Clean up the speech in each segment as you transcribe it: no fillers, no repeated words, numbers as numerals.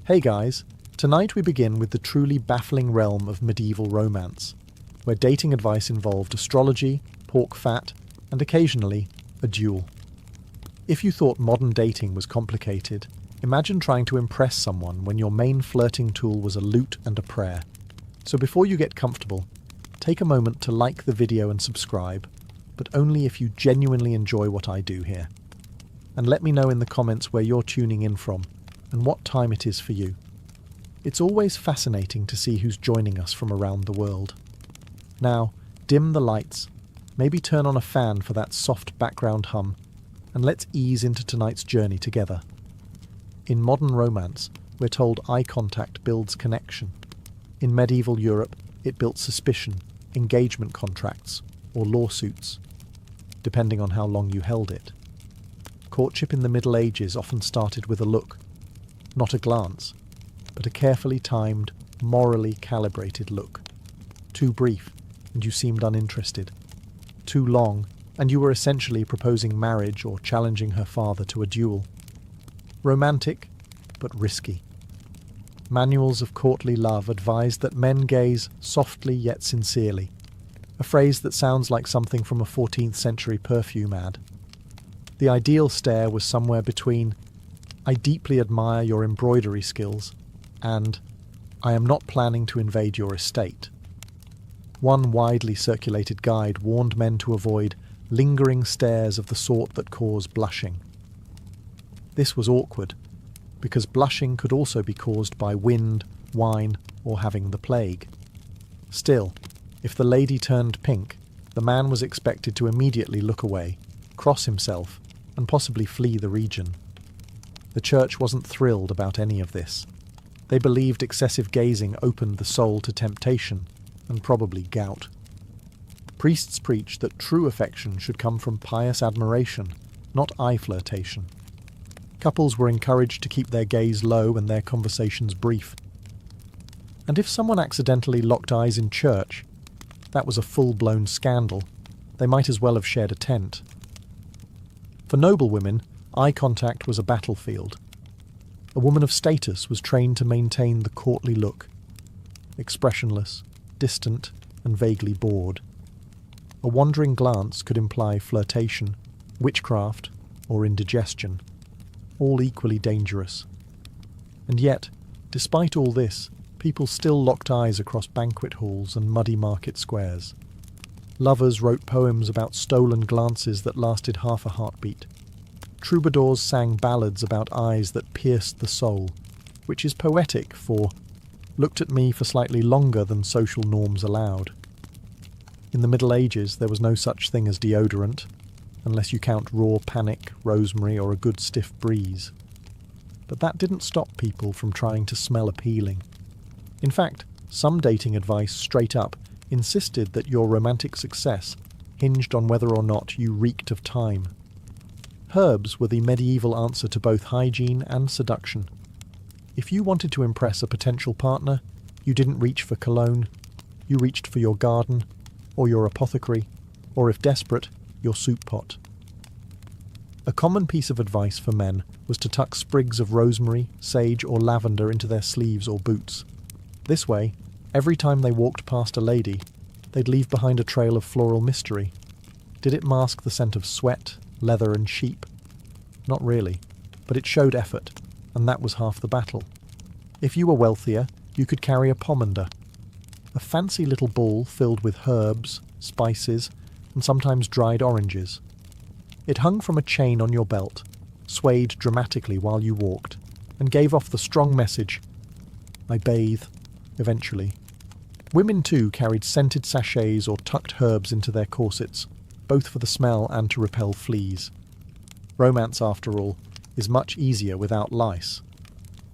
Hey guys, tonight we begin with the truly baffling realm of medieval romance, where dating advice involved astrology, pork fat, and occasionally a duel. If you thought modern dating was complicated, imagine trying to impress someone when your main flirting tool was a lute and a prayer. So before you get comfortable, take a moment to like the video and subscribe, but only if you genuinely enjoy what I do here. And let me know in the comments where you're tuning in from and what time it is for you. It's always fascinating to see who's joining us from around the world. Now, dim the lights, maybe turn on a fan for that soft background hum, and let's ease into tonight's journey together. In modern romance, we're told eye contact builds connection. In medieval Europe, it built suspicion, engagement contracts, or lawsuits, depending on how long you held it. Courtship in the Middle Ages often started with a look, not a glance, but a carefully timed, morally calibrated look. Too brief, and you seemed uninterested. Too long, and you were essentially proposing marriage or challenging her father to a duel. Romantic, but risky. Manuals of courtly love advised that men gaze softly yet sincerely, a phrase that sounds like something from a 14th century perfume ad. The ideal stare was somewhere between, "I deeply admire your embroidery skills," and "I am not planning to invade your estate." One widely circulated guide warned men to avoid lingering stares of the sort that cause blushing. This was awkward, because blushing could also be caused by wind, wine, or having the plague. Still, if the lady turned pink, the man was expected to immediately look away, cross himself, and possibly flee the region. The church wasn't thrilled about any of this. They believed excessive gazing opened the soul to temptation, and probably gout. Priests preached that true affection should come from pious admiration, not eye flirtation. Couples were encouraged to keep their gaze low and their conversations brief. And if someone accidentally locked eyes in church, that was a full-blown scandal. They might as well have shared a tent. For noble women, eye contact was a battlefield. A woman of status was trained to maintain the courtly look, expressionless, distant, and vaguely bored. A wandering glance could imply flirtation, witchcraft, or indigestion, all equally dangerous. And yet, despite all this, people still locked eyes across banquet halls and muddy market squares. Lovers wrote poems about stolen glances that lasted half a heartbeat. Troubadours sang ballads about eyes that pierced the soul, which is poetic for looked at me for slightly longer than social norms allowed. In the Middle Ages, there was no such thing as deodorant, unless you count raw panic, rosemary, or a good stiff breeze. But that didn't stop people from trying to smell appealing. In fact, some dating advice straight up insisted that your romantic success hinged on whether or not you reeked of thyme. Herbs were the medieval answer to both hygiene and seduction. If you wanted to impress a potential partner, you didn't reach for cologne, you reached for your garden, or your apothecary, or if desperate, your soup pot. A common piece of advice for men was to tuck sprigs of rosemary, sage, or lavender into their sleeves or boots. This way, every time they walked past a lady, they'd leave behind a trail of floral mystery. Did it mask the scent of sweat, leather, and sheep? Not really, but it showed effort, and that was half the battle. If you were wealthier, you could carry a pomander, a fancy little ball filled with herbs, spices, and sometimes dried oranges. It hung from a chain on your belt, swayed dramatically while you walked, and gave off the strong message, "I bathe, eventually." Women too carried scented sachets or tucked herbs into their corsets, both for the smell and to repel fleas. Romance, after all, is much easier without lice.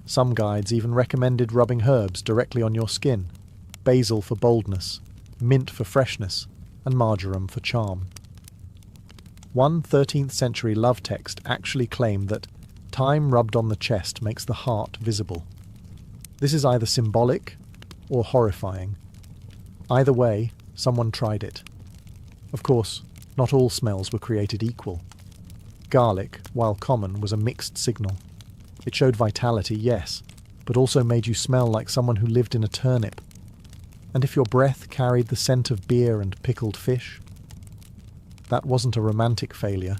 Some guides even recommended rubbing herbs directly on your skin, basil for boldness, mint for freshness, and marjoram for charm. One 13th century love text actually claimed that thyme rubbed on the chest makes the heart visible. This is either symbolic or horrifying. Either way, someone tried it. Of course, not all smells were created equal. Garlic, while common, was a mixed signal. It showed vitality, yes, but also made you smell like someone who lived in a turnip? And if your breath carried the scent of beer and pickled fish? That wasn't a romantic failure.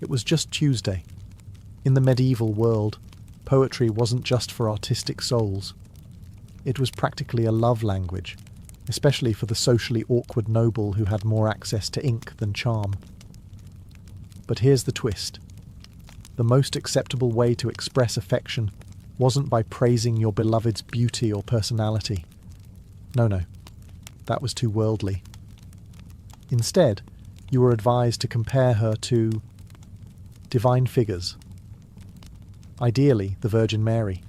It was just Tuesday. In the medieval world, poetry wasn't just for artistic souls. It was practically a love language, especially for the socially awkward noble who had more access to ink than charm. But here's the twist. The most acceptable way to express affection wasn't by praising your beloved's beauty or personality. No, that was too worldly. Instead, you were advised to compare her to divine figures. Ideally, the Virgin Mary.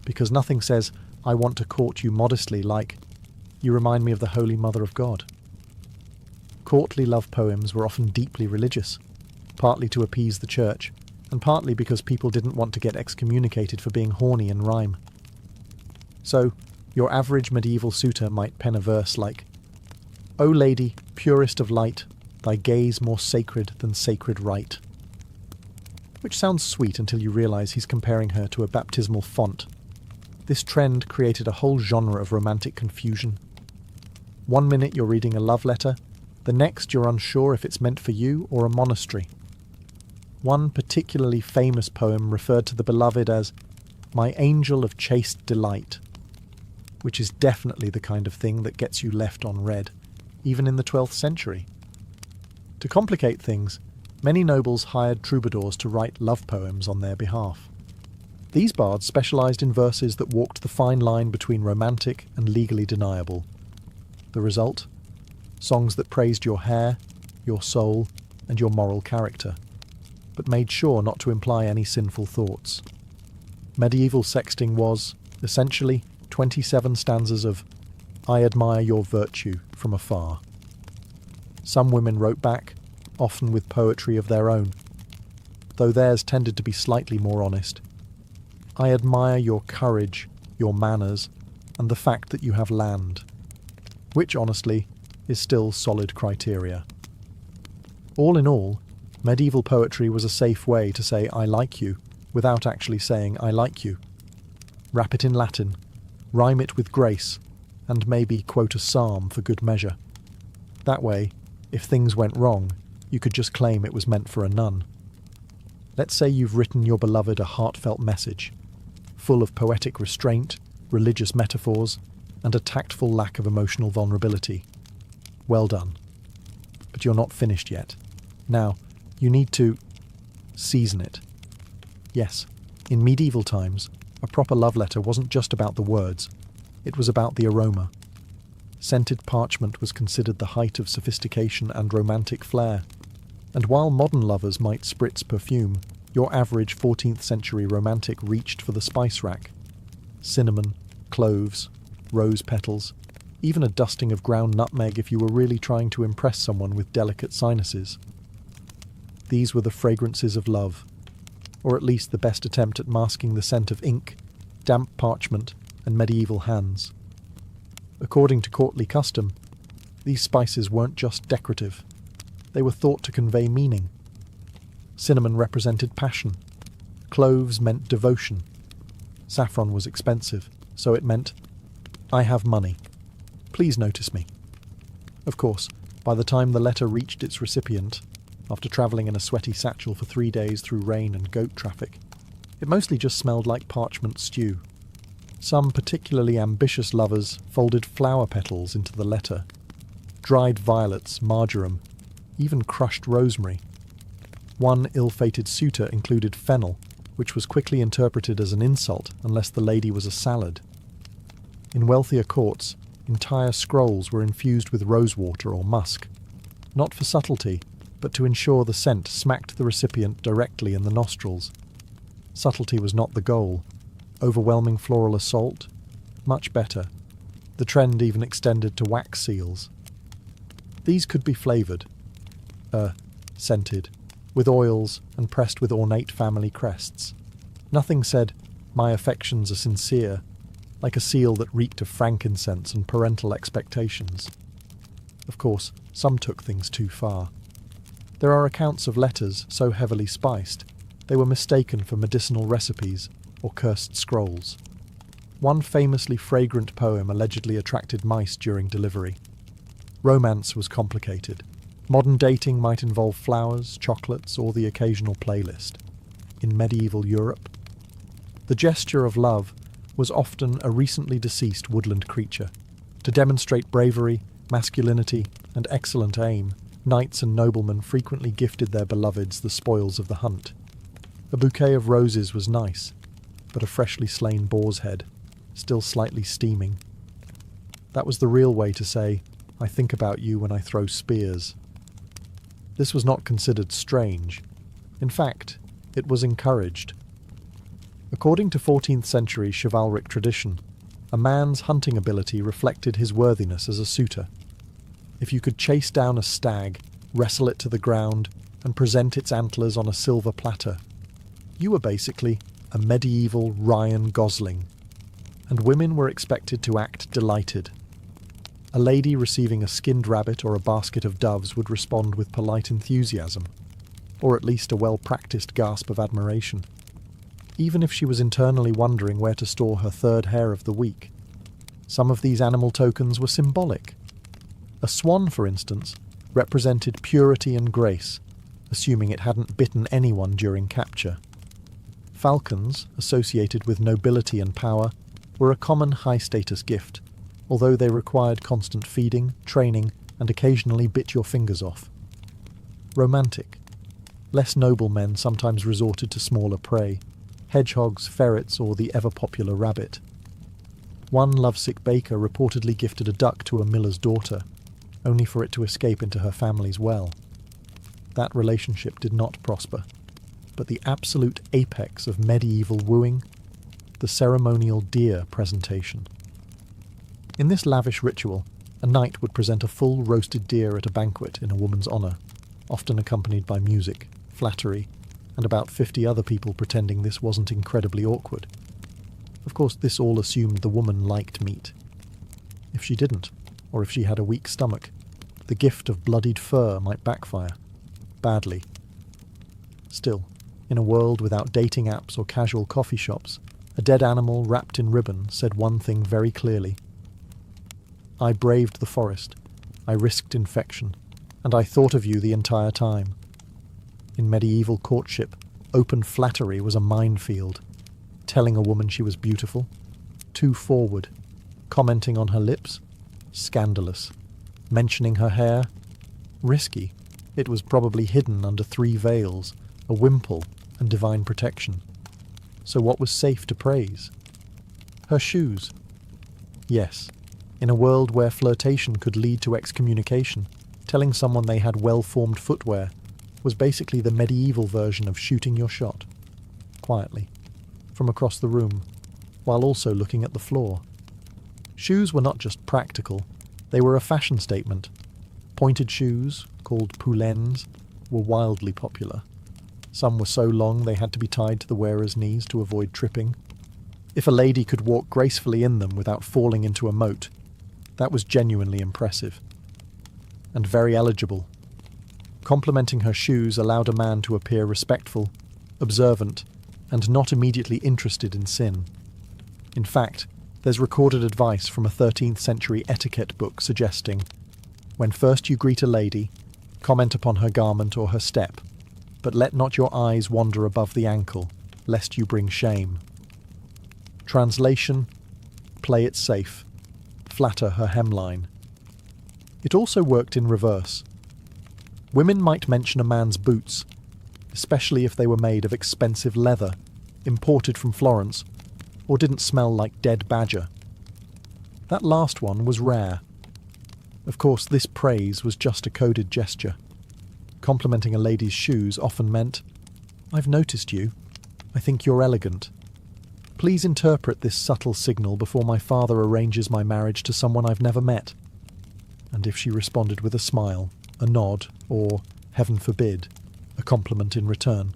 Because nothing says, "I want to court you modestly," like, "You remind me of the Holy Mother of God." Courtly love poems were often deeply religious, partly to appease the church, and partly because people didn't want to get excommunicated for being horny in rhyme. So, your average medieval suitor might pen a verse like, "O lady, purest of light, thy gaze more sacred than sacred rite." Which sounds sweet until you realise he's comparing her to a baptismal font. This trend created a whole genre of romantic confusion. One minute you're reading a love letter, the next you're unsure if it's meant for you or a monastery. One particularly famous poem referred to the beloved as "my angel of chaste delight," which is definitely the kind of thing that gets you left on red, even in the 12th century. To complicate things, many nobles hired troubadours to write love poems on their behalf. These bards specialised in verses that walked the fine line between romantic and legally deniable. The result? Songs that praised your hair, your soul, and your moral character, but made sure not to imply any sinful thoughts. Medieval sexting was, essentially, 27 stanzas of "I admire your virtue" from afar. Some women wrote back, often with poetry of their own, though theirs tended to be slightly more honest. "I admire your courage, your manners, and the fact that you have land," which, honestly, is still solid criteria. All in all, medieval poetry was a safe way to say "I like you" without actually saying "I like you." Wrap it in Latin, rhyme it with grace, and maybe quote a psalm for good measure. That way, if things went wrong, you could just claim it was meant for a nun. Let's say you've written your beloved a heartfelt message, full of poetic restraint, religious metaphors, and a tactful lack of emotional vulnerability. Well done. But you're not finished yet. Now, you need to season it. Yes, in medieval times, a proper love letter wasn't just about the words, it was about the aroma. Scented parchment was considered the height of sophistication and romantic flair. And while modern lovers might spritz perfume, your average 14th century romantic reached for the spice rack. Cinnamon, cloves, rose petals, even a dusting of ground nutmeg if you were really trying to impress someone with delicate sinuses. These were the fragrances of love, or at least the best attempt at masking the scent of ink, damp parchment, and medieval hands. According to courtly custom, these spices weren't just decorative. They were thought to convey meaning. Cinnamon represented passion. Cloves meant devotion. Saffron was expensive, so it meant, "I have money. Please notice me." Of course, by the time the letter reached its recipient, after travelling in a sweaty satchel for 3 days through rain and goat traffic, it mostly just smelled like parchment stew. Some particularly ambitious lovers folded flower petals into the letter. Dried violets, marjoram, even crushed rosemary. One ill-fated suitor included fennel, which was quickly interpreted as an insult unless the lady was a salad. In wealthier courts, entire scrolls were infused with rosewater or musk, not for subtlety, but to ensure the scent smacked the recipient directly in the nostrils. Subtlety was not the goal. Overwhelming floral assault? Much better. The trend even extended to wax seals. These could be flavoured, scented, with oils and pressed with ornate family crests. Nothing said, "My affections are sincere," like a seal that reeked of frankincense and parental expectations. Of course, some took things too far. There are accounts of letters so heavily spiced, they were mistaken for medicinal recipes, or cursed scrolls. One famously fragrant poem allegedly attracted mice during delivery. Romance was complicated. Modern dating might involve flowers, chocolates, or the occasional playlist. In medieval Europe, the gesture of love was often a recently deceased woodland creature. To demonstrate bravery, masculinity, and excellent aim, knights and noblemen frequently gifted their beloveds the spoils of the hunt. A bouquet of roses was nice, but a freshly slain boar's head, still slightly steaming. That was the real way to say, "I think about you when I throw spears." This was not considered strange. In fact, it was encouraged. According to 14th century chivalric tradition, a man's hunting ability reflected his worthiness as a suitor. If you could chase down a stag, wrestle it to the ground, and present its antlers on a silver platter, you were basically a medieval Ryan Gosling, and women were expected to act delighted. A lady receiving a skinned rabbit or a basket of doves would respond with polite enthusiasm, or at least a well-practiced gasp of admiration, even if she was internally wondering where to store her third hair of the week. Some of these animal tokens were symbolic. A swan, for instance, represented purity and grace, assuming it hadn't bitten anyone during capture. Falcons, associated with nobility and power, were a common high-status gift, although they required constant feeding, training, and occasionally bit your fingers off. Romantic. Less noble men sometimes resorted to smaller prey, hedgehogs, ferrets, or the ever-popular rabbit. One lovesick baker reportedly gifted a duck to a miller's daughter, only for it to escape into her family's well. That relationship did not prosper, but the absolute apex of medieval wooing, the ceremonial deer presentation. In this lavish ritual, a knight would present a full roasted deer at a banquet in a woman's honour, often accompanied by music, flattery, and about 50 other people pretending this wasn't incredibly awkward. Of course, this all assumed the woman liked meat. If she didn't, or if she had a weak stomach, the gift of bloodied fur might backfire. Badly. Still, in a world without dating apps or casual coffee shops, a dead animal wrapped in ribbon said one thing very clearly. I braved the forest, I risked infection, and I thought of you the entire time. In medieval courtship, open flattery was a minefield. Telling a woman she was beautiful, too forward. Commenting on her lips, scandalous. Mentioning her hair, risky. It was probably hidden under 3 veils, a wimple, and divine protection. So what was safe to praise? Her shoes. Yes, in a world where flirtation could lead to excommunication, telling someone they had well-formed footwear was basically the medieval version of shooting your shot. Quietly, from across the room, while also looking at the floor. Shoes were not just practical, they were a fashion statement. Pointed shoes, called poulaines, were wildly popular. Some were so long they had to be tied to the wearer's knees to avoid tripping. If a lady could walk gracefully in them without falling into a moat, that was genuinely impressive. And very eligible. Complimenting her shoes allowed a man to appear respectful, observant, and not immediately interested in sin. In fact, there's recorded advice from a 13th century etiquette book suggesting, when first you greet a lady, comment upon her garment or her step, but let not your eyes wander above the ankle, lest you bring shame. Translation: play it safe, flatter her hemline. It also worked in reverse. Women might mention a man's boots, especially if they were made of expensive leather, imported from Florence, or didn't smell like dead badger. That last one was rare. Of course, this praise was just a coded gesture. Complimenting a lady's shoes often meant, I've noticed you. I think you're elegant. Please interpret this subtle signal before my father arranges my marriage to someone I've never met. And if she responded with a smile, a nod, or, heaven forbid, a compliment in return,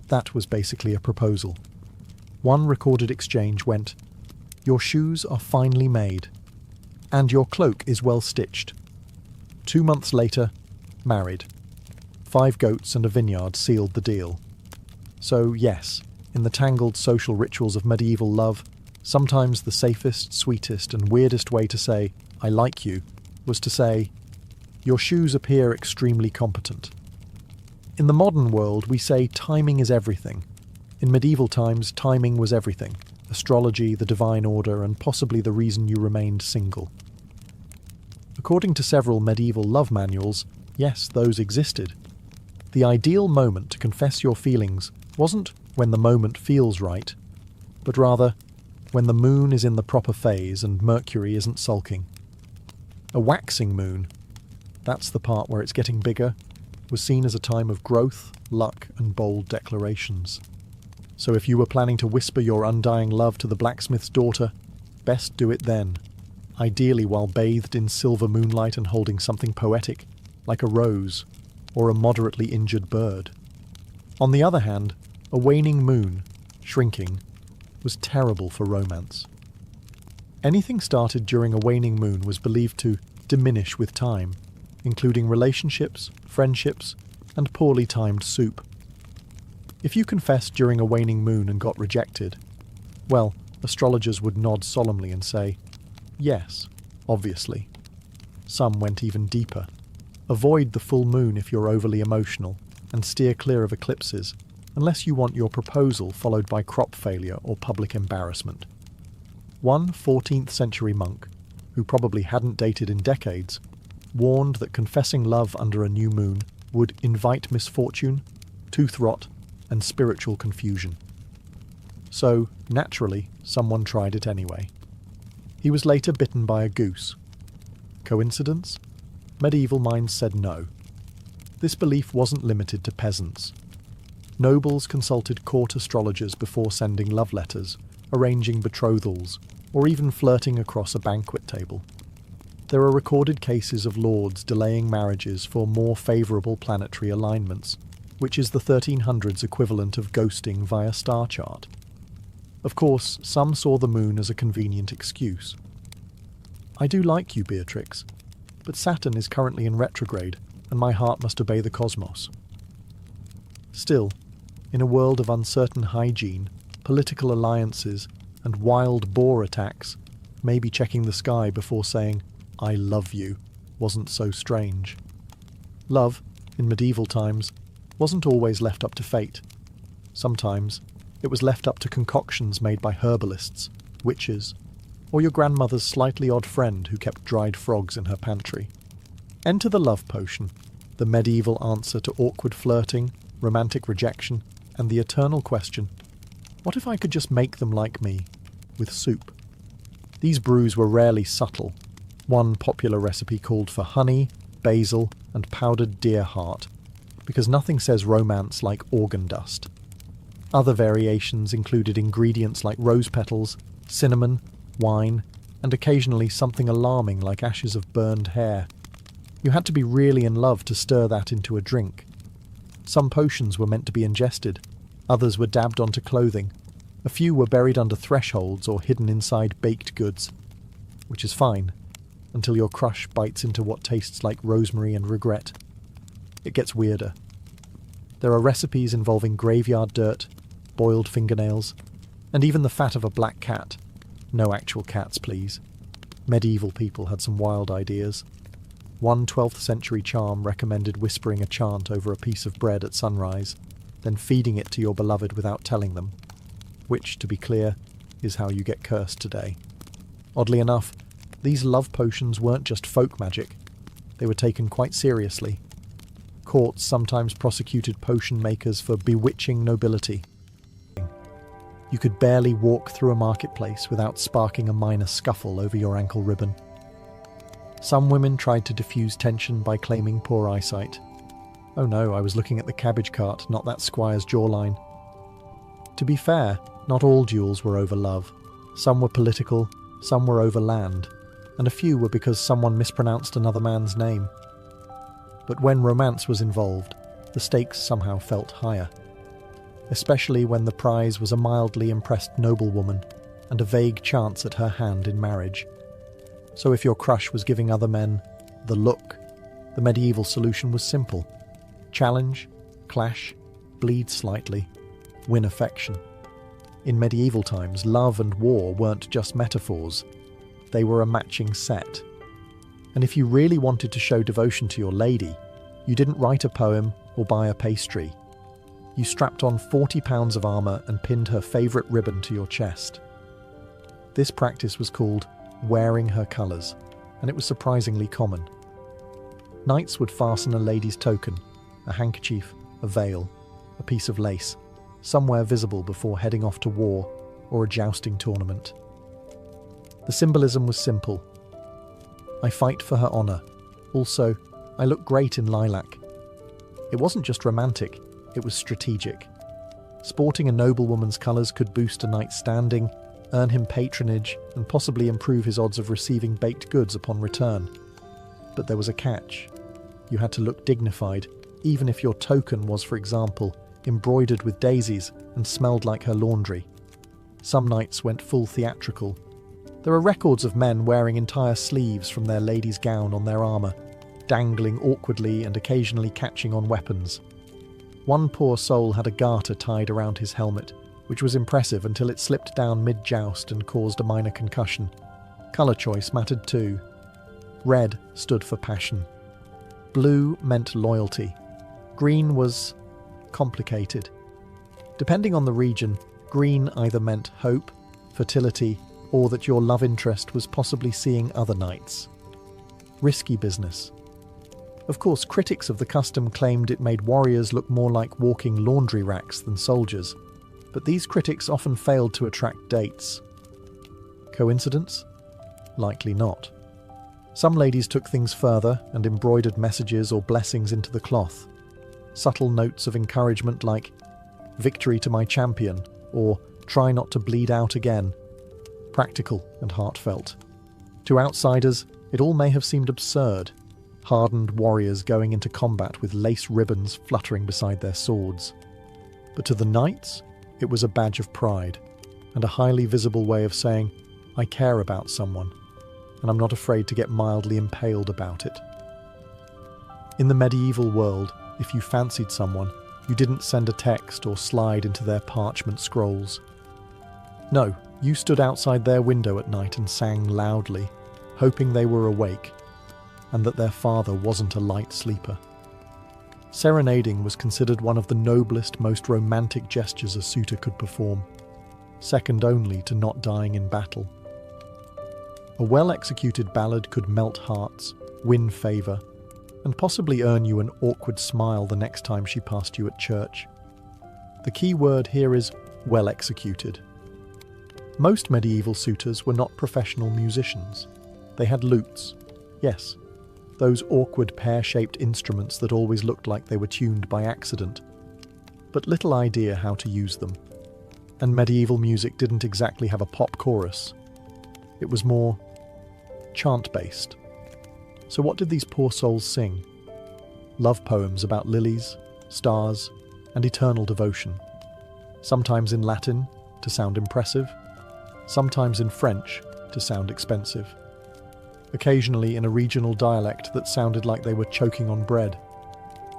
that was basically a proposal. One recorded exchange went, Your shoes are finely made, and your cloak is well stitched. 2 months later, married. 5 goats and a vineyard sealed the deal. So yes, In the tangled social rituals of medieval love, sometimes the safest, sweetest, and weirdest way to say, "I like you," was to say, "Your shoes appear extremely competent." In the modern world, we say timing is everything. In medieval times, timing was everything. Astrology, the divine order, and possibly the reason you remained single. According to several medieval love manuals, yes, those existed. The ideal moment to confess your feelings wasn't when the moment feels right, but rather when the moon is in the proper phase and Mercury isn't sulking. A waxing moon, that's the part where it's getting bigger, was seen as a time of growth, luck, and bold declarations. So if you were planning to whisper your undying love to the blacksmith's daughter, best do it then, ideally while bathed in silver moonlight and holding something poetic, like a rose or a moderately injured bird. On the other hand, a waning moon, shrinking, was terrible for romance. Anything started during a waning moon was believed to diminish with time, including relationships, friendships, and poorly timed soup. If you confessed during a waning moon and got rejected, well, astrologers would nod solemnly and say, "Yes, obviously." Some went even deeper. Avoid the full moon if you're overly emotional, and steer clear of eclipses, unless you want your proposal followed by crop failure or public embarrassment. One 14th century monk, who probably hadn't dated in decades, warned that confessing love under a new moon would invite misfortune, tooth rot, and spiritual confusion. So, naturally, someone tried it anyway. He was later bitten by a goose. Coincidence? Medieval minds said no. This belief wasn't limited to peasants. Nobles consulted court astrologers before sending love letters, arranging betrothals, or even flirting across a banquet table. There are recorded cases of lords delaying marriages for more favourable planetary alignments, which is the 1300s equivalent of ghosting via star chart. Of course, some saw the moon as a convenient excuse. "I do like you, Beatrix, but Saturn is currently in retrograde, and my heart must obey the cosmos." Still, in a world of uncertain hygiene, political alliances, and wild boar attacks, maybe checking the sky before saying, "I love you," wasn't so strange. Love, in medieval times, wasn't always left up to fate. Sometimes, it was left up to concoctions made by herbalists, witches, or your grandmother's slightly odd friend who kept dried frogs in her pantry. Enter the love potion, the medieval answer to awkward flirting, romantic rejection, and the eternal question, what if I could just make them like me, with soup? These brews were rarely subtle. One popular recipe called for honey, basil, and powdered deer heart, because nothing says romance like organ dust. Other variations included ingredients like rose petals, cinnamon, wine, and occasionally something alarming like ashes of burned hair. You had to be really in love to stir that into a drink. Some potions were meant to be ingested, others were dabbed onto clothing, a few were buried under thresholds or hidden inside baked goods, which is fine, until your crush bites into what tastes like rosemary and regret. It gets weirder. There are recipes involving graveyard dirt, boiled fingernails, and even the fat of a black cat. No actual cats, please. Medieval people had some wild ideas. One 12th century charm recommended whispering a chant over a piece of bread at sunrise, then feeding it to your beloved without telling them, which, to be clear, is how you get cursed today. Oddly enough, these love potions weren't just folk magic. They were taken quite seriously. Courts sometimes prosecuted potion makers for bewitching nobility. You could barely walk through a marketplace without sparking a minor scuffle over your ankle ribbon. Some women tried to diffuse tension by claiming poor eyesight. Oh no, I was looking at the cabbage cart, not that squire's jawline. To be fair, not all duels were over love. Some were political, some were over land, and a few were because someone mispronounced another man's name. But when romance was involved, the stakes somehow felt higher. Especially when the prize was a mildly impressed noblewoman and a vague chance at her hand in marriage. So if your crush was giving other men the look, the medieval solution was simple. Challenge, clash, bleed slightly, win affection. In medieval times, love and war weren't just metaphors, they were a matching set. And if you really wanted to show devotion to your lady, you didn't write a poem or buy a pastry. You strapped on 40 pounds of armour and pinned her favourite ribbon to your chest. This practice was called wearing her colours, and it was surprisingly common. Knights would fasten a lady's token, a handkerchief, a veil, a piece of lace, somewhere visible before heading off to war or a jousting tournament. The symbolism was simple. I fight for her honour. Also, I look great in lilac. It wasn't just romantic, it was strategic. Sporting a noblewoman's colours could boost a knight's standing, earn him patronage, and possibly improve his odds of receiving baked goods upon return. But there was a catch. You had to look dignified, even if your token was, for example, embroidered with daisies and smelled like her laundry. Some knights went full theatrical. There are records of men wearing entire sleeves from their lady's gown on their armour, dangling awkwardly and occasionally catching on weapons. One poor soul had a garter tied around his helmet, which was impressive until it slipped down mid-joust and caused a minor concussion. Colour choice mattered too. Red stood for passion. Blue meant loyalty. Green was complicated. Depending on the region, green either meant hope, fertility, or that your love interest was possibly seeing other knights. Risky business. Of course, critics of the custom claimed it made warriors look more like walking laundry racks than soldiers, but these critics often failed to attract dates. Coincidence? Likely not. Some ladies took things further and embroidered messages or blessings into the cloth. Subtle notes of encouragement like, "Victory to my champion," or "Try not to bleed out again." Practical and heartfelt. To outsiders, it all may have seemed absurd. Hardened warriors going into combat with lace ribbons fluttering beside their swords. But to the knights, it was a badge of pride, and a highly visible way of saying, "I care about someone, and I'm not afraid to get mildly impaled about it." In the medieval world, if you fancied someone, you didn't send a text or slide into their parchment scrolls. No, you stood outside their window at night and sang loudly, hoping they were awake, and that their father wasn't a light sleeper. Serenading was considered one of the noblest, most romantic gestures a suitor could perform, second only to not dying in battle. A well-executed ballad could melt hearts, win favour, and possibly earn you an awkward smile the next time she passed you at church. The key word here is well-executed. Most medieval suitors were not professional musicians. They had lutes, yes, those awkward pear-shaped instruments that always looked like they were tuned by accident, but little idea how to use them. And medieval music didn't exactly have a pop chorus. It was more chant-based. So what did these poor souls sing? Love poems about lilies, stars, and eternal devotion. Sometimes in Latin, to sound impressive. Sometimes in French, to sound expensive. Occasionally in a regional dialect that sounded like they were choking on bread.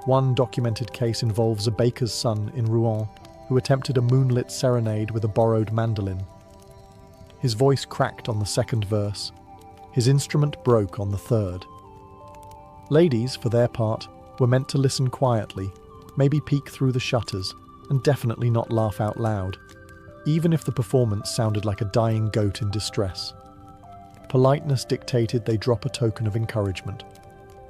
One documented case involves a baker's son in Rouen who attempted a moonlit serenade with a borrowed mandolin. His voice cracked on the second verse. His instrument broke on the third. Ladies, for their part, were meant to listen quietly, maybe peek through the shutters, and definitely not laugh out loud, even if the performance sounded like a dying goat in distress. Politeness dictated they drop a token of encouragement,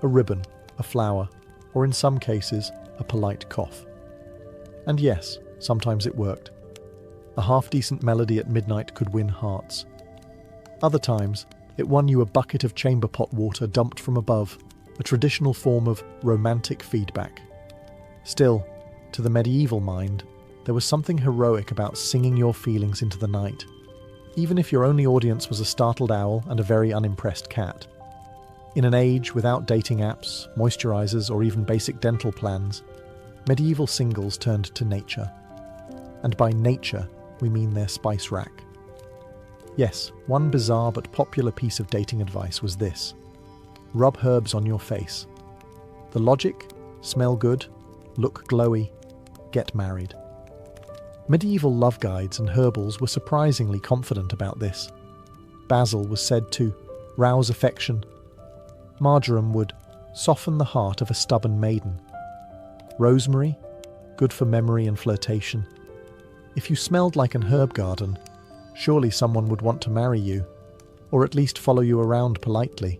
a ribbon, a flower, or in some cases, a polite cough. And yes, sometimes it worked. A half-decent melody at midnight could win hearts. Other times, it won you a bucket of chamber pot water dumped from above, a traditional form of romantic feedback. Still, to the medieval mind, there was something heroic about singing your feelings into the night, even if your only audience was a startled owl and a very unimpressed cat. In an age without dating apps, moisturizers, or even basic dental plans, medieval singles turned to nature. And by nature, we mean their spice rack. Yes, one bizarre but popular piece of dating advice was this: rub herbs on your face. The logic? Smell good, look glowy, get married. Medieval love guides and herbals were surprisingly confident about this. Basil was said to rouse affection. Marjoram would soften the heart of a stubborn maiden. Rosemary, good for memory and flirtation. If you smelled like an herb garden, surely someone would want to marry you, or at least follow you around politely.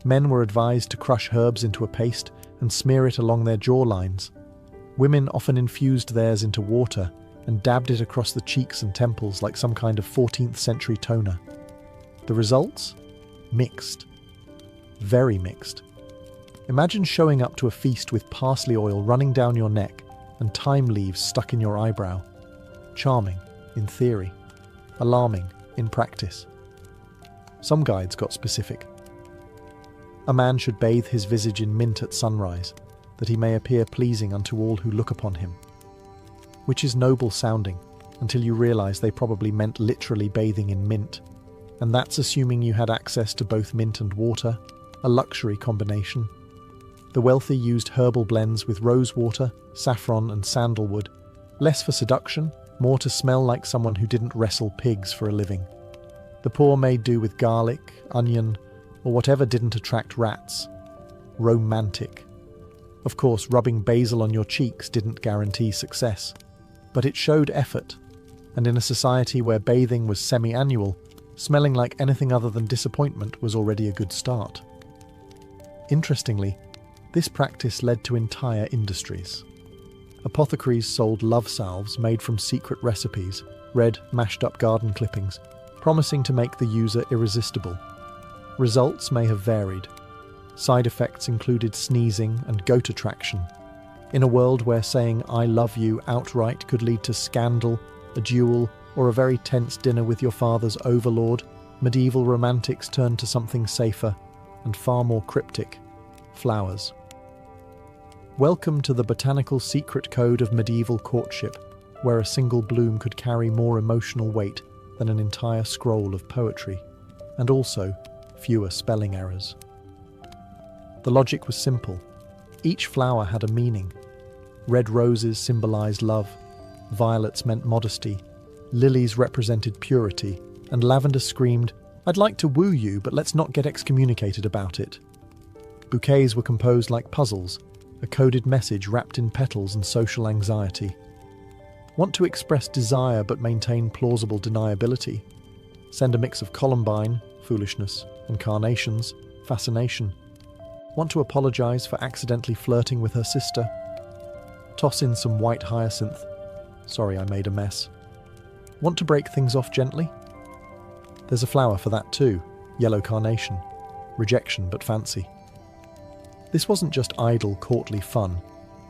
Men were advised to crush herbs into a paste and smear it along their jawlines. Women often infused theirs into water and dabbed it across the cheeks and temples like some kind of 14th century toner. The results? Mixed. Very mixed. Imagine showing up to a feast with parsley oil running down your neck and thyme leaves stuck in your eyebrow. Charming, in theory. Alarming, in practice. Some guides got specific. A man should bathe his visage in mint at sunrise, that he may appear pleasing unto all who look upon him. Which is noble sounding, until you realise they probably meant literally bathing in mint, and that's assuming you had access to both mint and water, a luxury combination. The wealthy used herbal blends with rose water, saffron and sandalwood, less for seduction, more to smell like someone who didn't wrestle pigs for a living. The poor made do with garlic, onion, or whatever didn't attract rats. Romantic. Of course, rubbing basil on your cheeks didn't guarantee success, but it showed effort, and in a society where bathing was semi-annual, smelling like anything other than disappointment was already a good start. Interestingly, this practice led to entire industries. Apothecaries sold love salves made from secret recipes, red, mashed-up garden clippings, promising to make the user irresistible. Results may have varied. Side effects included sneezing and goat attraction. In a world where saying "I love you" outright could lead to scandal, a duel, or a very tense dinner with your father's overlord, medieval romantics turned to something safer and far more cryptic: flowers. Welcome to the botanical secret code of medieval courtship, where a single bloom could carry more emotional weight than an entire scroll of poetry, and also fewer spelling errors. The logic was simple. Each flower had a meaning. Red roses symbolized love, violets meant modesty, lilies represented purity, and lavender screamed, "I'd like to woo you, but let's not get excommunicated about it." Bouquets were composed like puzzles, a coded message wrapped in petals and social anxiety. Want to express desire but maintain plausible deniability? Send a mix of columbine, foolishness, and carnations, fascination. Want to apologize for accidentally flirting with her sister? Toss in some white hyacinth. Sorry, I made a mess. Want to break things off gently? There's a flower for that too, yellow carnation. Rejection but fancy. This wasn't just idle, courtly fun.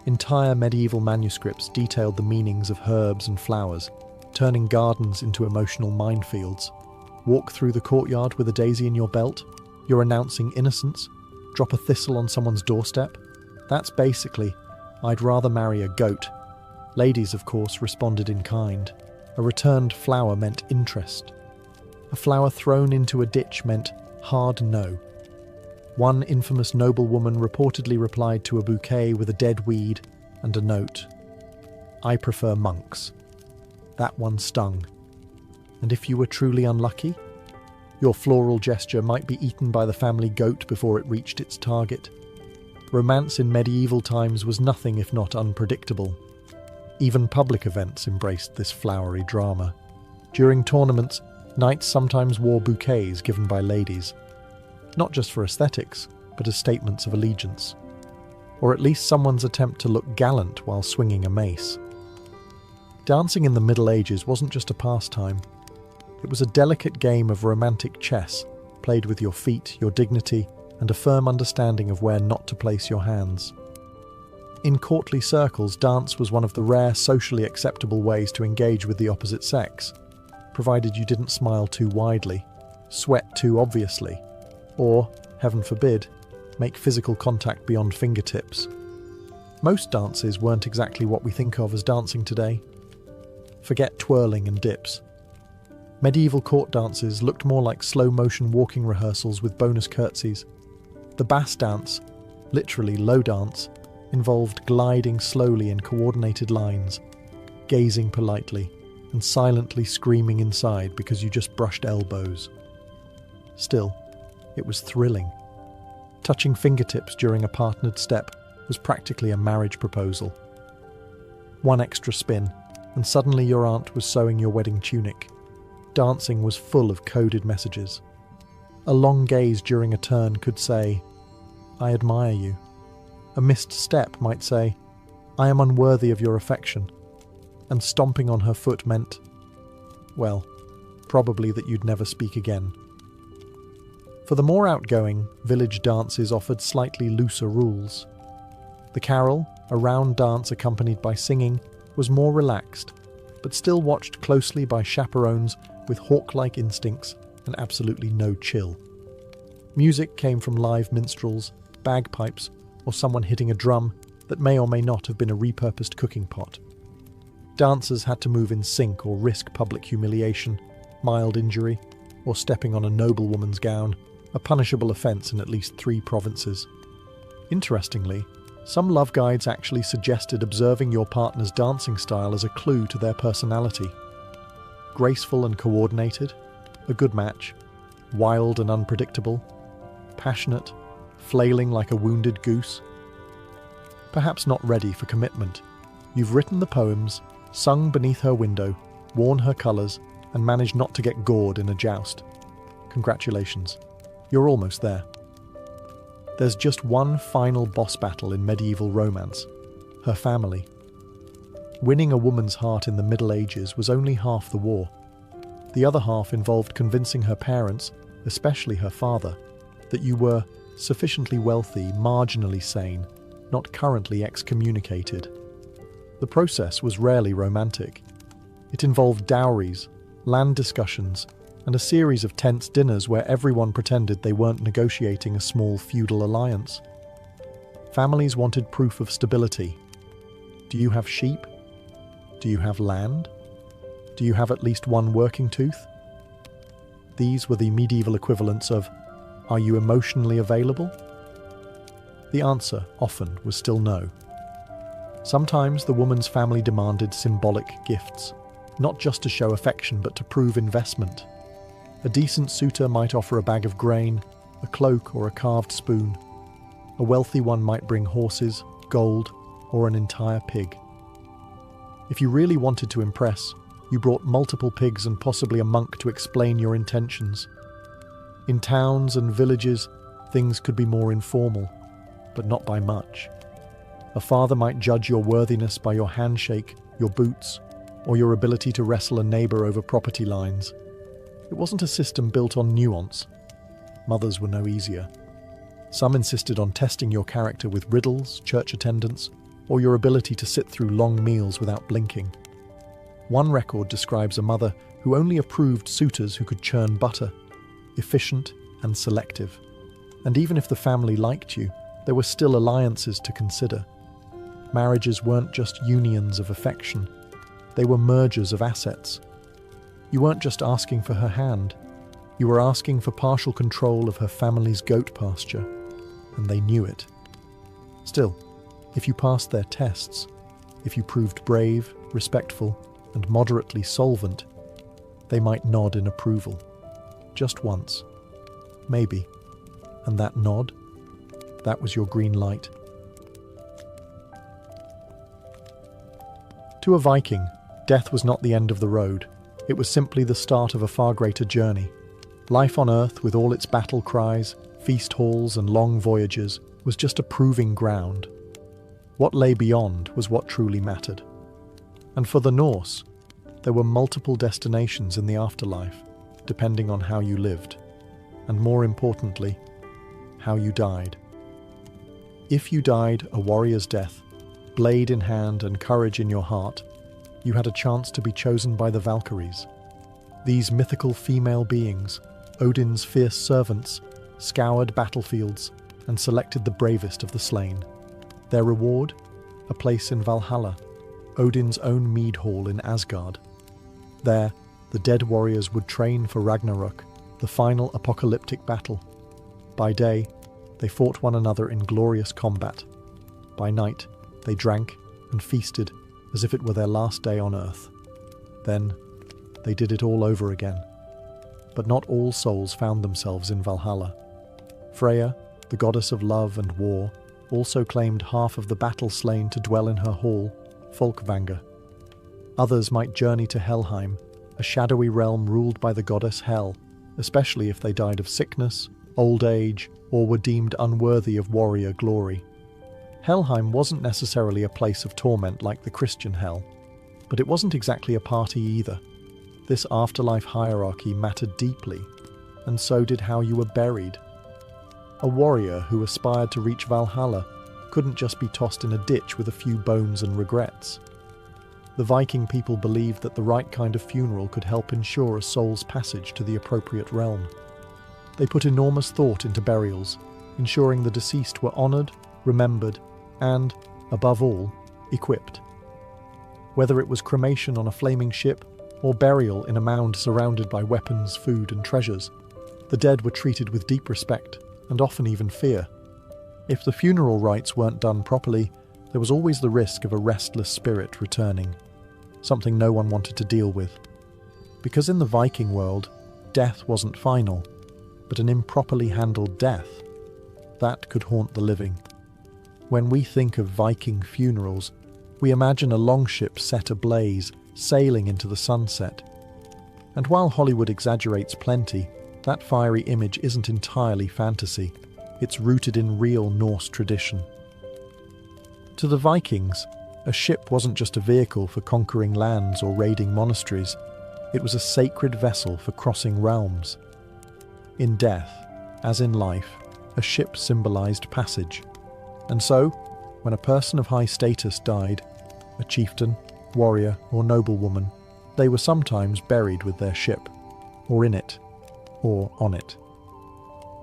Entire medieval manuscripts detailed the meanings of herbs and flowers, turning gardens into emotional minefields. Walk through the courtyard with a daisy in your belt? You're announcing innocence? Drop a thistle on someone's doorstep? That's basically, "I'd rather marry a goat." Ladies, of course, responded in kind. A returned flower meant interest. A flower thrown into a ditch meant hard no. One infamous noblewoman reportedly replied to a bouquet with a dead weed and a note: "I prefer monks." That one stung. And if you were truly unlucky, your floral gesture might be eaten by the family goat before it reached its target. Romance in medieval times was nothing if not unpredictable. Even public events embraced this flowery drama. During tournaments, knights sometimes wore bouquets given by ladies, not just for aesthetics, but as statements of allegiance. Or at least someone's attempt to look gallant while swinging a mace. Dancing in the Middle Ages wasn't just a pastime. It was a delicate game of romantic chess, played with your feet, your dignity, and a firm understanding of where not to place your hands. In courtly circles, dance was one of the rare socially acceptable ways to engage with the opposite sex, provided you didn't smile too widely, sweat too obviously, or, heaven forbid, make physical contact beyond fingertips. Most dances weren't exactly what we think of as dancing today. Forget twirling and dips. Medieval court dances looked more like slow-motion walking rehearsals with bonus curtsies. The bass dance, literally low dance, involved gliding slowly in coordinated lines. gazing politely, and silently screaming inside because you just brushed elbows. Still, it was thrilling. Touching fingertips during a partnered step was practically a marriage proposal. One extra spin, and suddenly your aunt was sewing your wedding tunic. Dancing was full of coded messages. A long gaze during a turn could say, "I admire you." A missed step might say, "I am unworthy of your affection." And stomping on her foot meant, well, probably that you'd never speak again. For the more outgoing, village dances offered slightly looser rules. The carol, a round dance accompanied by singing, was more relaxed, but still watched closely by chaperones with hawk-like instincts and absolutely no chill. Music came from live minstrels, bagpipes, or someone hitting a drum that may or may not have been a repurposed cooking pot. Dancers had to move in sync or risk public humiliation, mild injury, or stepping on a noblewoman's gown, a punishable offence in at least 3 provinces. Interestingly, some love guides actually suggested observing your partner's dancing style as a clue to their personality. Graceful and coordinated, a good match. Wild and unpredictable, passionate, flailing like a wounded goose. Perhaps not ready for commitment. You've written the poems, sung beneath her window, worn her colours, and managed not to get gored in a joust. Congratulations, you're almost there. There's just one final boss battle in medieval romance: her family. Winning a woman's heart in the Middle Ages was only half the war. The other half involved convincing her parents, especially her father, that you were sufficiently wealthy, marginally sane, not currently excommunicated. The process was rarely romantic. It involved dowries, land discussions, and a series of tense dinners where everyone pretended they weren't negotiating a small feudal alliance. Families wanted proof of stability. Do you have sheep? Do you have land? Do you have at least one working tooth? These were the medieval equivalents of, "Are you emotionally available?" The answer, often, was still no. Sometimes the woman's family demanded symbolic gifts, not just to show affection but to prove investment. A decent suitor might offer a bag of grain, a cloak, or a carved spoon. A wealthy one might bring horses, gold, or an entire pig. If you really wanted to impress, you brought multiple pigs and possibly a monk to explain your intentions. In towns and villages, things could be more informal, but not by much. A father might judge your worthiness by your handshake, your boots, or your ability to wrestle a neighbour over property lines. It wasn't a system built on nuance. Mothers were no easier. Some insisted on testing your character with riddles, church attendance, or your ability to sit through long meals without blinking. One record describes a mother who only approved suitors who could churn butter, efficient and selective. And even if the family liked you, there were still alliances to consider. Marriages weren't just unions of affection, they were mergers of assets. You weren't just asking for her hand, you were asking for partial control of her family's goat pasture, and they knew it. Still, if you passed their tests, if you proved brave, respectful, and moderately solvent, they might nod in approval. Just once. Maybe. And that nod? That was your green light. To a Viking, death was not the end of the road. It was simply the start of a far greater journey. Life on Earth, with all its battle cries, feast halls, and long voyages, was just a proving ground. What lay beyond was what truly mattered. And for the Norse, there were multiple destinations in the afterlife, depending on how you lived, and more importantly, how you died. If you died a warrior's death, blade in hand and courage in your heart, you had a chance to be chosen by the Valkyries. These mythical female beings, Odin's fierce servants, scoured battlefields and selected the bravest of the slain. Their reward? A place in Valhalla, Odin's own mead hall in Asgard. There, the dead warriors would train for Ragnarok, the final apocalyptic battle. By day, they fought one another in glorious combat. By night, they drank and feasted as if it were their last day on earth. Then, they did it all over again. But not all souls found themselves in Valhalla. Freya, the goddess of love and war, also claimed half of the battle-slain to dwell in her hall, Folkvanga. Others might journey to Helheim, a shadowy realm ruled by the goddess Hel, especially if they died of sickness, old age, or were deemed unworthy of warrior glory. Helheim wasn't necessarily a place of torment like the Christian hell, but it wasn't exactly a party either. This afterlife hierarchy mattered deeply, and so did how you were buried. A warrior who aspired to reach Valhalla couldn't just be tossed in a ditch with a few bones and regrets. The Viking people believed that the right kind of funeral could help ensure a soul's passage to the appropriate realm. They put enormous thought into burials, ensuring the deceased were honoured, remembered, and, above all, equipped. Whether it was cremation on a flaming ship or burial in a mound surrounded by weapons, food, and treasures, the dead were treated with deep respect and often even fear. If the funeral rites weren't done properly, there was always the risk of a restless spirit returning, something no one wanted to deal with. Because in the Viking world, death wasn't final, but an improperly handled death, that could haunt the living. When we think of Viking funerals, we imagine a longship set ablaze, sailing into the sunset. And while Hollywood exaggerates plenty, that fiery image isn't entirely fantasy. It's rooted in real Norse tradition. To the Vikings, a ship wasn't just a vehicle for conquering lands or raiding monasteries. It was a sacred vessel for crossing realms. In death, as in life, a ship symbolized passage. And so, when a person of high status died, a chieftain, warrior, or noblewoman, they were sometimes buried with their ship, or in it, or on it.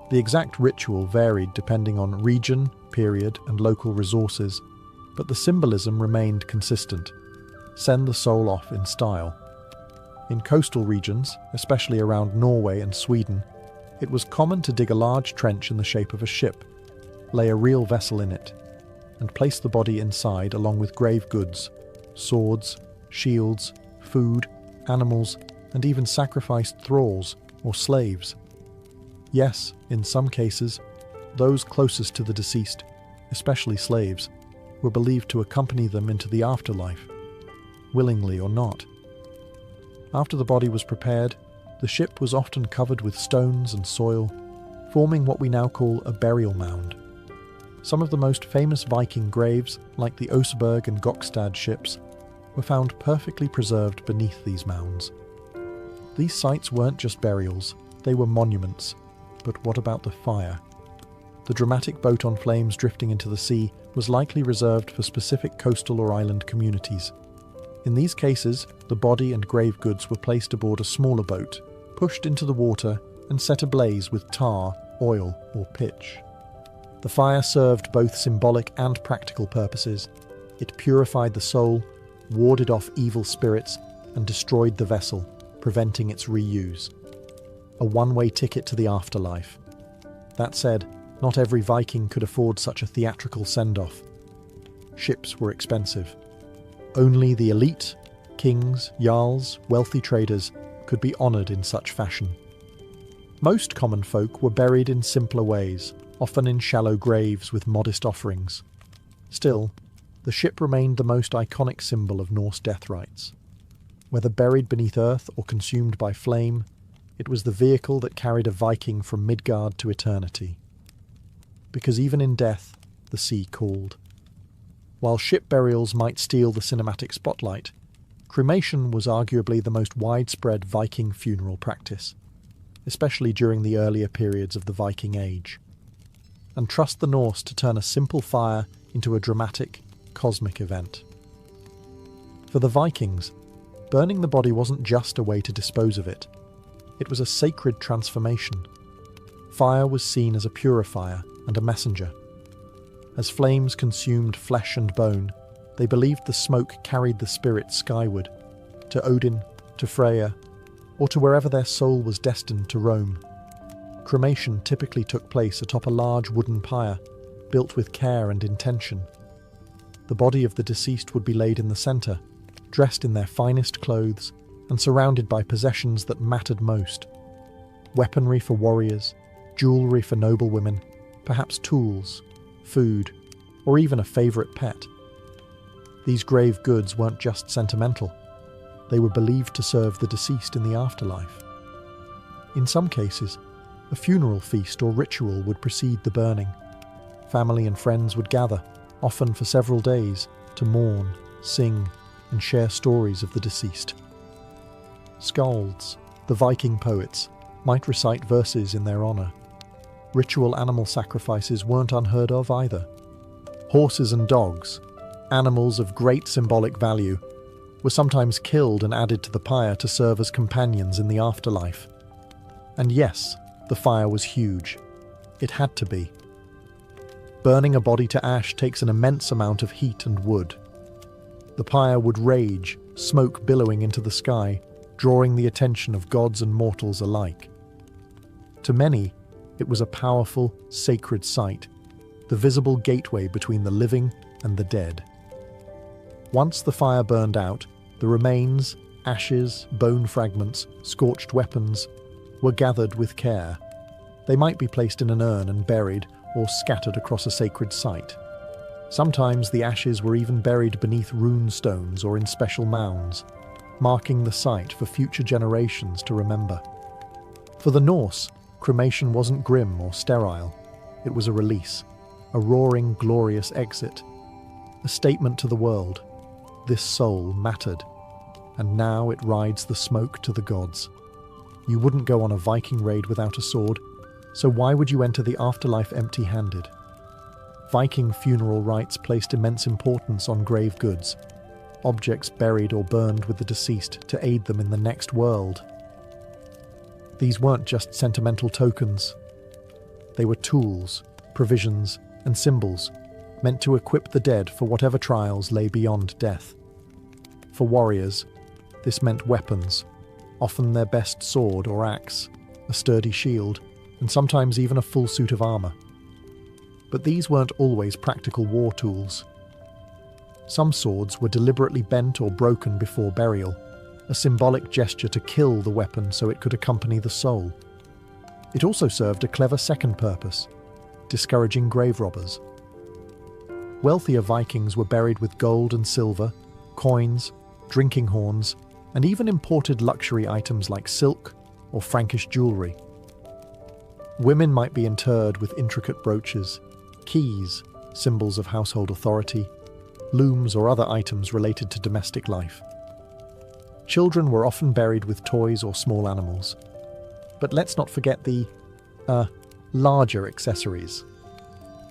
The exact ritual varied depending on region, period, and local resources, but the symbolism remained consistent. Send the soul off in style. In coastal regions, especially around Norway and Sweden, it was common to dig a large trench in the shape of a ship, lay a real vessel in it, and place the body inside along with grave goods, swords, shields, food, animals, and even sacrificed thralls or slaves. Yes, in some cases, those closest to the deceased, especially slaves, were believed to accompany them into the afterlife, willingly or not. After the body was prepared, the ship was often covered with stones and soil, forming what we now call a burial mound. Some of the most famous Viking graves, like the Oseberg and Gokstad ships, were found perfectly preserved beneath these mounds. These sites weren't just burials, they were monuments. But what about the fire? The dramatic boat on flames drifting into the sea was likely reserved for specific coastal or island communities. In these cases, the body and grave goods were placed aboard a smaller boat, pushed into the water, and set ablaze with tar, oil, or pitch. The fire served both symbolic and practical purposes. It purified the soul, warded off evil spirits, and destroyed the vessel, preventing its reuse. A one-way ticket to the afterlife. That said, not every Viking could afford such a theatrical send-off. Ships were expensive. Only the elite, kings, jarls, wealthy traders, could be honoured in such fashion. Most common folk were buried in simpler ways, often in shallow graves with modest offerings. Still, the ship remained the most iconic symbol of Norse death rites. Whether buried beneath earth or consumed by flame, it was the vehicle that carried a Viking from Midgard to eternity. Because even in death, the sea called. While ship burials might steal the cinematic spotlight, cremation was arguably the most widespread Viking funeral practice, especially during the earlier periods of the Viking Age. And trust the Norse to turn a simple fire into a dramatic, cosmic event. For the Vikings, burning the body wasn't just a way to dispose of it. It was a sacred transformation. Fire was seen as a purifier and a messenger. As flames consumed flesh and bone, they believed the smoke carried the spirit skyward, to Odin, to Freya, or to wherever their soul was destined to roam. Cremation typically took place atop a large wooden pyre, built with care and intention. The body of the deceased would be laid in the centre, dressed in their finest clothes and surrounded by possessions that mattered most. Weaponry for warriors, jewellery for noblewomen, perhaps tools, food, or even a favourite pet. These grave goods weren't just sentimental. They were believed to serve the deceased in the afterlife. In some cases, a funeral feast or ritual would precede the burning. Family and friends would gather, often for several days, to mourn, sing, and share stories of the deceased. Skalds, the Viking poets, might recite verses in their honour. Ritual animal sacrifices weren't unheard of either. Horses and dogs, animals of great symbolic value, were sometimes killed and added to the pyre to serve as companions in the afterlife. And yes, the fire was huge. It had to be. Burning a body to ash takes an immense amount of heat and wood. The pyre would rage, smoke billowing into the sky, drawing the attention of gods and mortals alike. To many, it was a powerful, sacred sight, the visible gateway between the living and the dead. Once the fire burned out, the remains, ashes, bone fragments, scorched weapons, were gathered with care. They might be placed in an urn and buried, or scattered across a sacred site. Sometimes the ashes were even buried beneath rune stones or in special mounds, marking the site for future generations to remember. For the Norse, cremation wasn't grim or sterile. It was a release, a roaring, glorious exit, a statement to the world. This soul mattered, and now it rides the smoke to the gods. You wouldn't go on a Viking raid without a sword, so why would you enter the afterlife empty-handed? Viking funeral rites placed immense importance on grave goods, objects buried or burned with the deceased to aid them in the next world. These weren't just sentimental tokens. They were tools, provisions, and symbols meant to equip the dead for whatever trials lay beyond death. For warriors, this meant weapons, often their best sword or axe, a sturdy shield, and sometimes even a full suit of armour. But these weren't always practical war tools. Some swords were deliberately bent or broken before burial, a symbolic gesture to kill the weapon so it could accompany the soul. It also served a clever second purpose, discouraging grave robbers. Wealthier Vikings were buried with gold and silver, coins, drinking horns, and even imported luxury items like silk or Frankish jewellery. Women might be interred with intricate brooches, keys, symbols of household authority, looms or other items related to domestic life. Children were often buried with toys or small animals. But let's not forget the, larger accessories.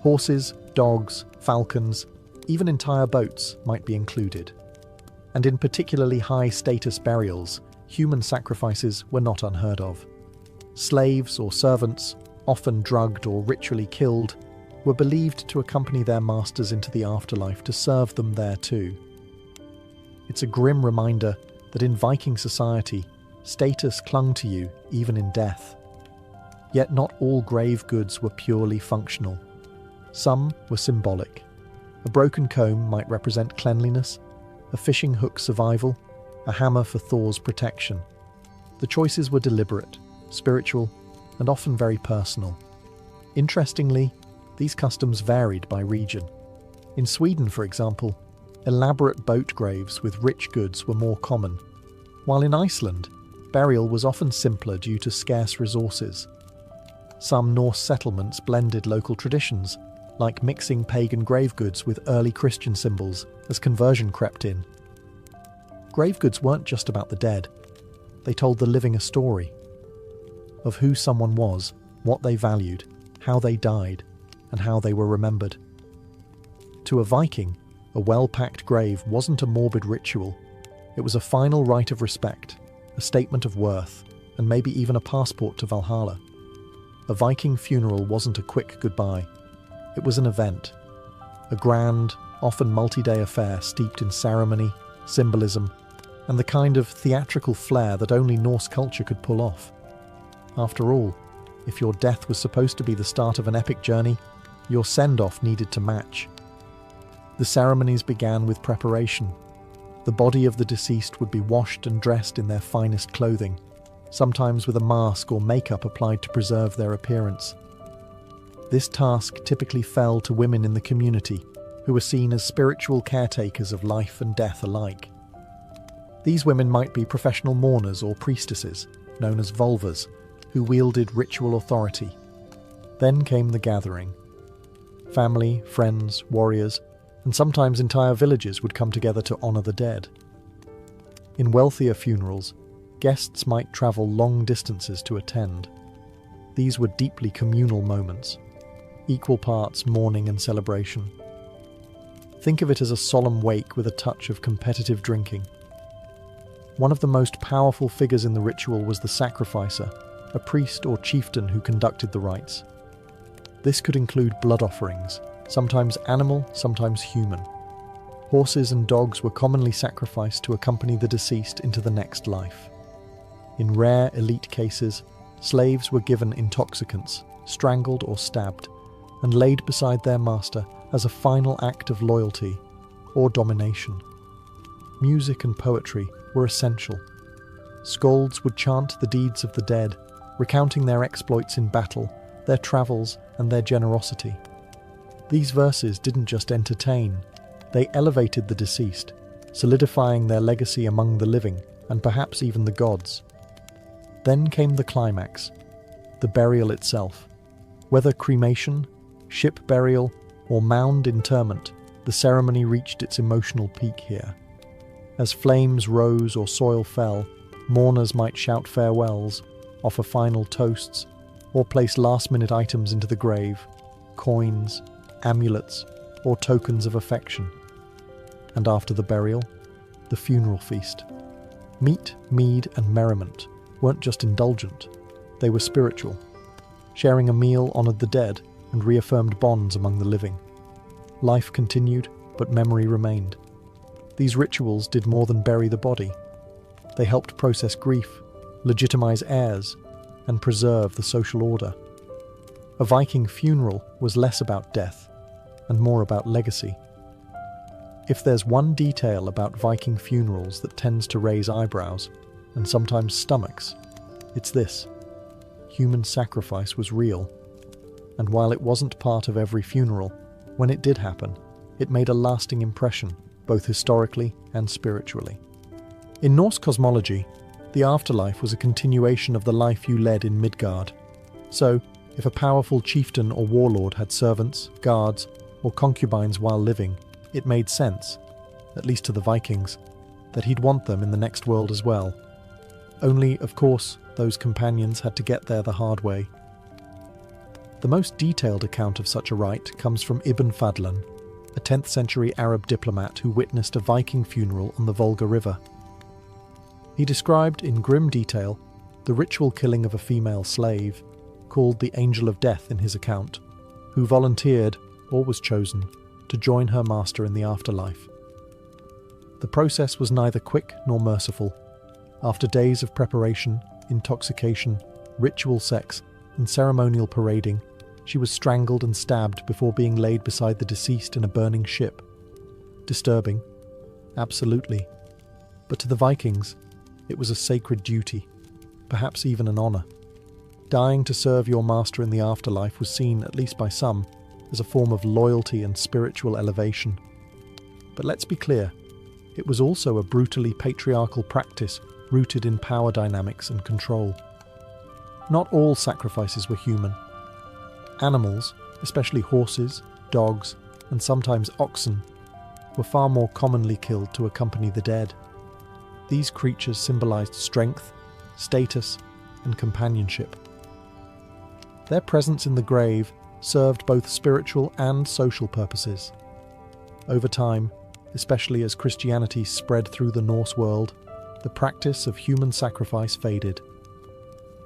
Horses, dogs, falcons, even entire boats might be included. And in particularly high-status burials, human sacrifices were not unheard of. Slaves or servants, often drugged or ritually killed, were believed to accompany their masters into the afterlife to serve them there too. It's a grim reminder that in Viking society, status clung to you even in death. Yet not all grave goods were purely functional. Some were symbolic. A broken comb might represent cleanliness, a fishing hook survival, a hammer for Thor's protection. The choices were deliberate, spiritual, and often very personal. Interestingly, these customs varied by region. In Sweden, for example, elaborate boat graves with rich goods were more common, while in Iceland, burial was often simpler due to scarce resources. Some Norse settlements blended local traditions, like mixing pagan grave goods with early Christian symbols as conversion crept in. Grave goods weren't just about the dead. They told the living a story of who someone was, what they valued, how they died, and how they were remembered. To a Viking, a well-packed grave wasn't a morbid ritual. It was a final rite of respect, a statement of worth, and maybe even a passport to Valhalla. A Viking funeral wasn't a quick goodbye. It was an event, a grand, often multi-day affair steeped in ceremony, symbolism, and the kind of theatrical flair that only Norse culture could pull off. After all, if your death was supposed to be the start of an epic journey, your send-off needed to match. The ceremonies began with preparation. The body of the deceased would be washed and dressed in their finest clothing, sometimes with a mask or makeup applied to preserve their appearance. This task typically fell to women in the community, who were seen as spiritual caretakers of life and death alike. These women might be professional mourners or priestesses, known as vulvas, who wielded ritual authority. Then came the gathering. Family, friends, warriors, and sometimes entire villages would come together to honour the dead. In wealthier funerals, guests might travel long distances to attend. These were deeply communal moments, equal parts mourning and celebration. Think of it as a solemn wake with a touch of competitive drinking. One of the most powerful figures in the ritual was the sacrificer, a priest or chieftain who conducted the rites. This could include blood offerings, sometimes animal, sometimes human. Horses and dogs were commonly sacrificed to accompany the deceased into the next life. In rare elite cases, slaves were given intoxicants, strangled or stabbed, and laid beside their master as a final act of loyalty or domination. Music and poetry were essential. Skalds would chant the deeds of the dead, recounting their exploits in battle, their travels, and their generosity. These verses didn't just entertain, they elevated the deceased, solidifying their legacy among the living, and perhaps even the gods. Then came the climax, the burial itself. Whether cremation, ship burial, or mound interment, the ceremony reached its emotional peak here. As flames rose or soil fell, mourners might shout farewells, offer final toasts, or place last-minute items into the grave, coins, amulets, or tokens of affection. And after the burial, the funeral feast. Meat, mead, and merriment weren't just indulgent, they were spiritual. Sharing a meal honoured the dead and reaffirmed bonds among the living. Life continued, but memory remained. These rituals did more than bury the body. They helped process grief, legitimize heirs, and preserve the social order. A Viking funeral was less about death and more about legacy. If there's one detail about Viking funerals that tends to raise eyebrows, and sometimes stomachs, it's this: human sacrifice was real. And while it wasn't part of every funeral, when it did happen, it made a lasting impression, both historically and spiritually. In Norse cosmology, the afterlife was a continuation of the life you led in Midgard. So, if a powerful chieftain or warlord had servants, guards, or concubines while living, it made sense, at least to the Vikings, that he'd want them in the next world as well. Only, of course, those companions had to get there the hard way. The most detailed account of such a rite comes from Ibn Fadlan, a 10th century Arab diplomat who witnessed a Viking funeral on the Volga River. He described in grim detail the ritual killing of a female slave, called the Angel of Death in his account, who volunteered, or was chosen, to join her master in the afterlife. The process was neither quick nor merciful. After days of preparation, intoxication, ritual sex, and ceremonial parading, she was strangled and stabbed before being laid beside the deceased in a burning ship. Disturbing, absolutely. But to the Vikings, it was a sacred duty, perhaps even an honour. Dying to serve your master in the afterlife was seen, at least by some, as a form of loyalty and spiritual elevation. But let's be clear, it was also a brutally patriarchal practice rooted in power dynamics and control. Not all sacrifices were human. Animals, especially horses, dogs, and sometimes oxen, were far more commonly killed to accompany the dead. These creatures symbolized strength, status, and companionship. Their presence in the grave served both spiritual and social purposes. Over time, especially as Christianity spread through the Norse world, the practice of human sacrifice faded.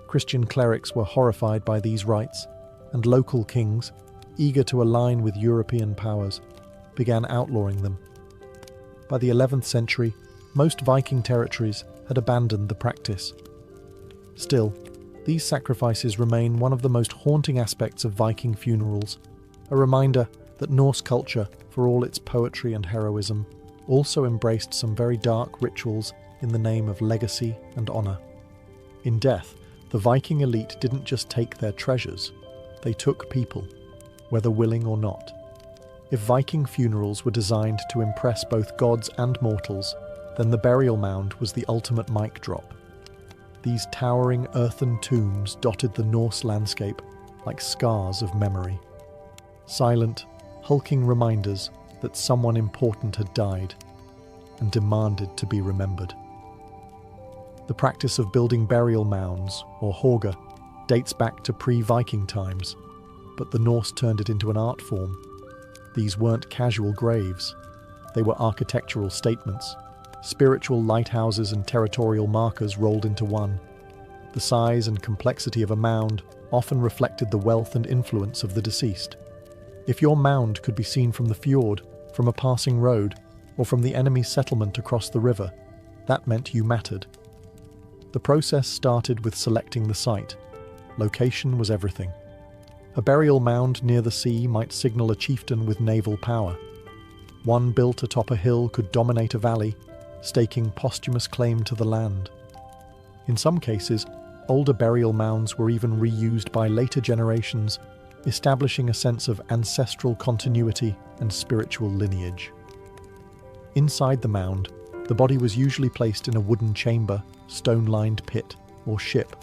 Christian clerics were horrified by these rites, and local kings, eager to align with European powers, began outlawing them. By the 11th century, most Viking territories had abandoned the practice. Still, these sacrifices remain one of the most haunting aspects of Viking funerals, a reminder that Norse culture, for all its poetry and heroism, also embraced some very dark rituals in the name of legacy and honour. In death, the Viking elite didn't just take their treasures, they took people, whether willing or not. If Viking funerals were designed to impress both gods and mortals, then the burial mound was the ultimate mic drop. These towering earthen tombs dotted the Norse landscape like scars of memory. Silent, hulking reminders that someone important had died and demanded to be remembered. The practice of building burial mounds, or hauga, dates back to pre-Viking times, but the Norse turned it into an art form. These weren't casual graves. They were architectural statements, spiritual lighthouses and territorial markers rolled into one. The size and complexity of a mound often reflected the wealth and influence of the deceased. If your mound could be seen from the fjord, from a passing road, or from the enemy's settlement across the river, that meant you mattered. The process started with selecting the site. Location was everything. A burial mound near the sea might signal a chieftain with naval power. One built atop a hill could dominate a valley, staking posthumous claim to the land. In some cases, older burial mounds were even reused by later generations, establishing a sense of ancestral continuity and spiritual lineage. Inside the mound, the body was usually placed in a wooden chamber, stone-lined pit, or ship,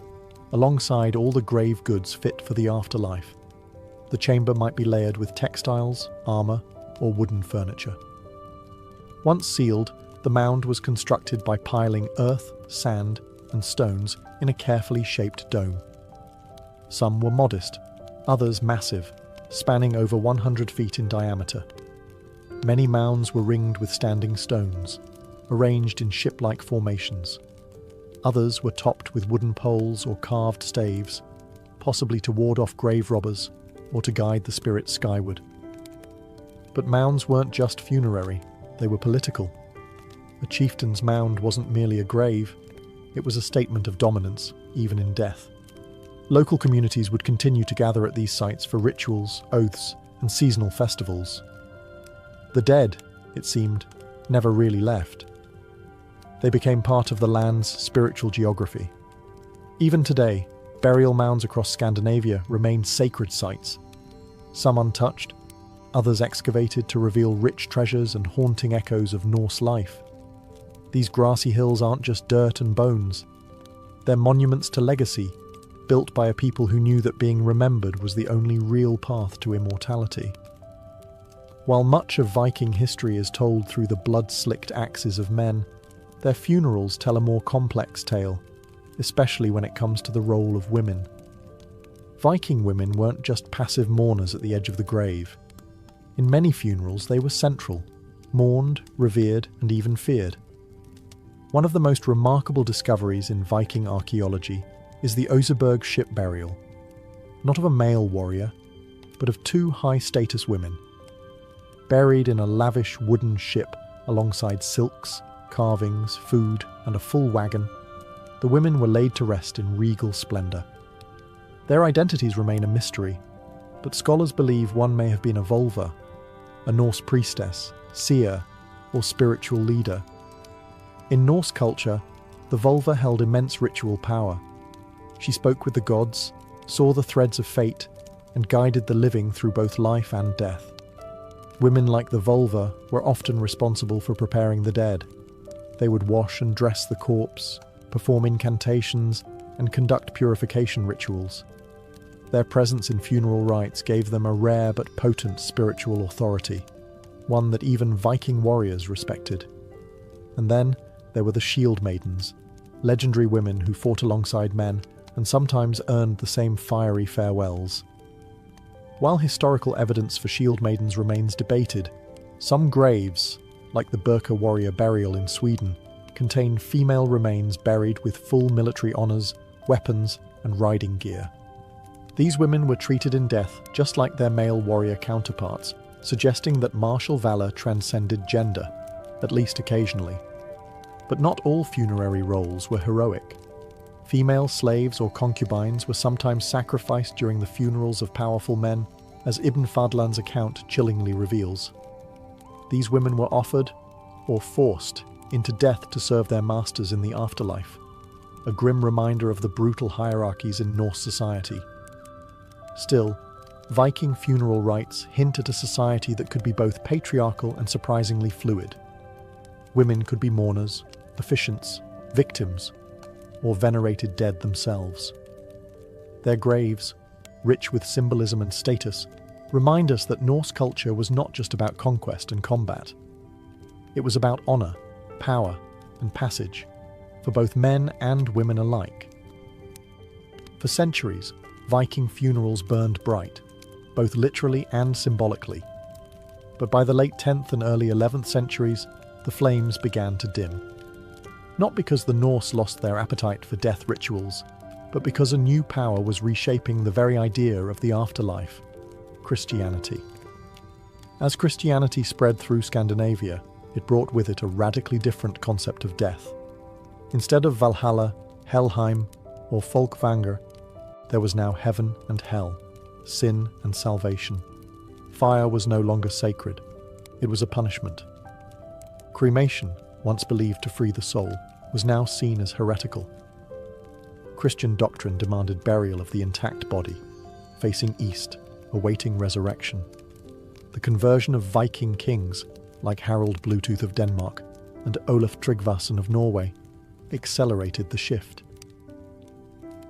alongside all the grave goods fit for the afterlife. The chamber might be layered with textiles, armour, or wooden furniture. Once sealed, the mound was constructed by piling earth, sand, and stones in a carefully shaped dome. Some were modest, others massive, spanning over 100 feet in diameter. Many mounds were ringed with standing stones, arranged in ship-like formations. Others were topped with wooden poles or carved staves, possibly to ward off grave robbers or to guide the spirits skyward. But mounds weren't just funerary, they were political. A chieftain's mound wasn't merely a grave, it was a statement of dominance, even in death. Local communities would continue to gather at these sites for rituals, oaths, and seasonal festivals. The dead, it seemed, never really left. They became part of the land's spiritual geography. Even today, burial mounds across Scandinavia remain sacred sites. Some untouched, others excavated to reveal rich treasures and haunting echoes of Norse life. These grassy hills aren't just dirt and bones. They're monuments to legacy, built by a people who knew that being remembered was the only real path to immortality. While much of Viking history is told through the blood-slicked axes of men, their funerals tell a more complex tale, especially when it comes to the role of women. Viking women weren't just passive mourners at the edge of the grave. In many funerals, they were central, mourned, revered, and even feared. One of the most remarkable discoveries in Viking archaeology is the Oseberg ship burial, not of a male warrior, but of two high-status women. Buried in a lavish wooden ship alongside silks, carvings, food, and a full wagon, the women were laid to rest in regal splendour. Their identities remain a mystery, but scholars believe one may have been a Volva, a Norse priestess, seer, or spiritual leader. In Norse culture, the Volva held immense ritual power. She spoke with the gods, saw the threads of fate, and guided the living through both life and death. Women like the Volva were often responsible for preparing the dead. They would wash and dress the corpse, perform incantations, and conduct purification rituals. Their presence in funeral rites gave them a rare but potent spiritual authority, one that even Viking warriors respected. And then there were the shield maidens, legendary women who fought alongside men and sometimes earned the same fiery farewells. While historical evidence for shield maidens remains debated, some graves, like the Burka warrior burial in Sweden, contain female remains buried with full military honours, weapons, and riding gear. These women were treated in death just like their male warrior counterparts, suggesting that martial valour transcended gender, at least occasionally. But not all funerary roles were heroic. Female slaves or concubines were sometimes sacrificed during the funerals of powerful men, as Ibn Fadlan's account chillingly reveals. These women were offered, or forced, into death to serve their masters in the afterlife, a grim reminder of the brutal hierarchies in Norse society. Still, Viking funeral rites hint at a society that could be both patriarchal and surprisingly fluid. Women could be mourners, officiants, victims, or venerated dead themselves. Their graves, rich with symbolism and status, remind us that Norse culture was not just about conquest and combat. It was about honor, power, and passage, for both men and women alike. For centuries, Viking funerals burned bright, both literally and symbolically. But by the late 10th and early 11th centuries, the flames began to dim. Not because the Norse lost their appetite for death rituals, but because a new power was reshaping the very idea of the afterlife: Christianity. As Christianity spread through Scandinavia, it brought with it a radically different concept of death. Instead of Valhalla, Helheim, or Folkvanger, there was now heaven and hell, sin and salvation. Fire was no longer sacred. It was a punishment. Cremation, once believed to free the soul, was now seen as heretical. Christian doctrine demanded burial of the intact body, facing east, awaiting resurrection. The conversion of Viking kings, like Harald Bluetooth of Denmark and Olaf Tryggvason of Norway, accelerated the shift.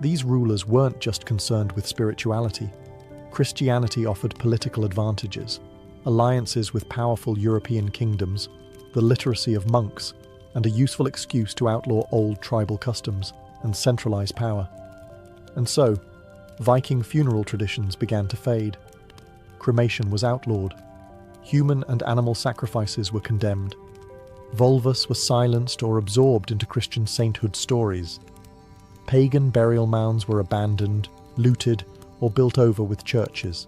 These rulers weren't just concerned with spirituality. Christianity offered political advantages, alliances with powerful European kingdoms, the literacy of monks, and a useful excuse to outlaw old tribal customs and centralize power. And so, Viking funeral traditions began to fade. Cremation was outlawed. Human and animal sacrifices were condemned. Vulvas were silenced or absorbed into Christian sainthood stories. Pagan burial mounds were abandoned, looted, or built over with churches.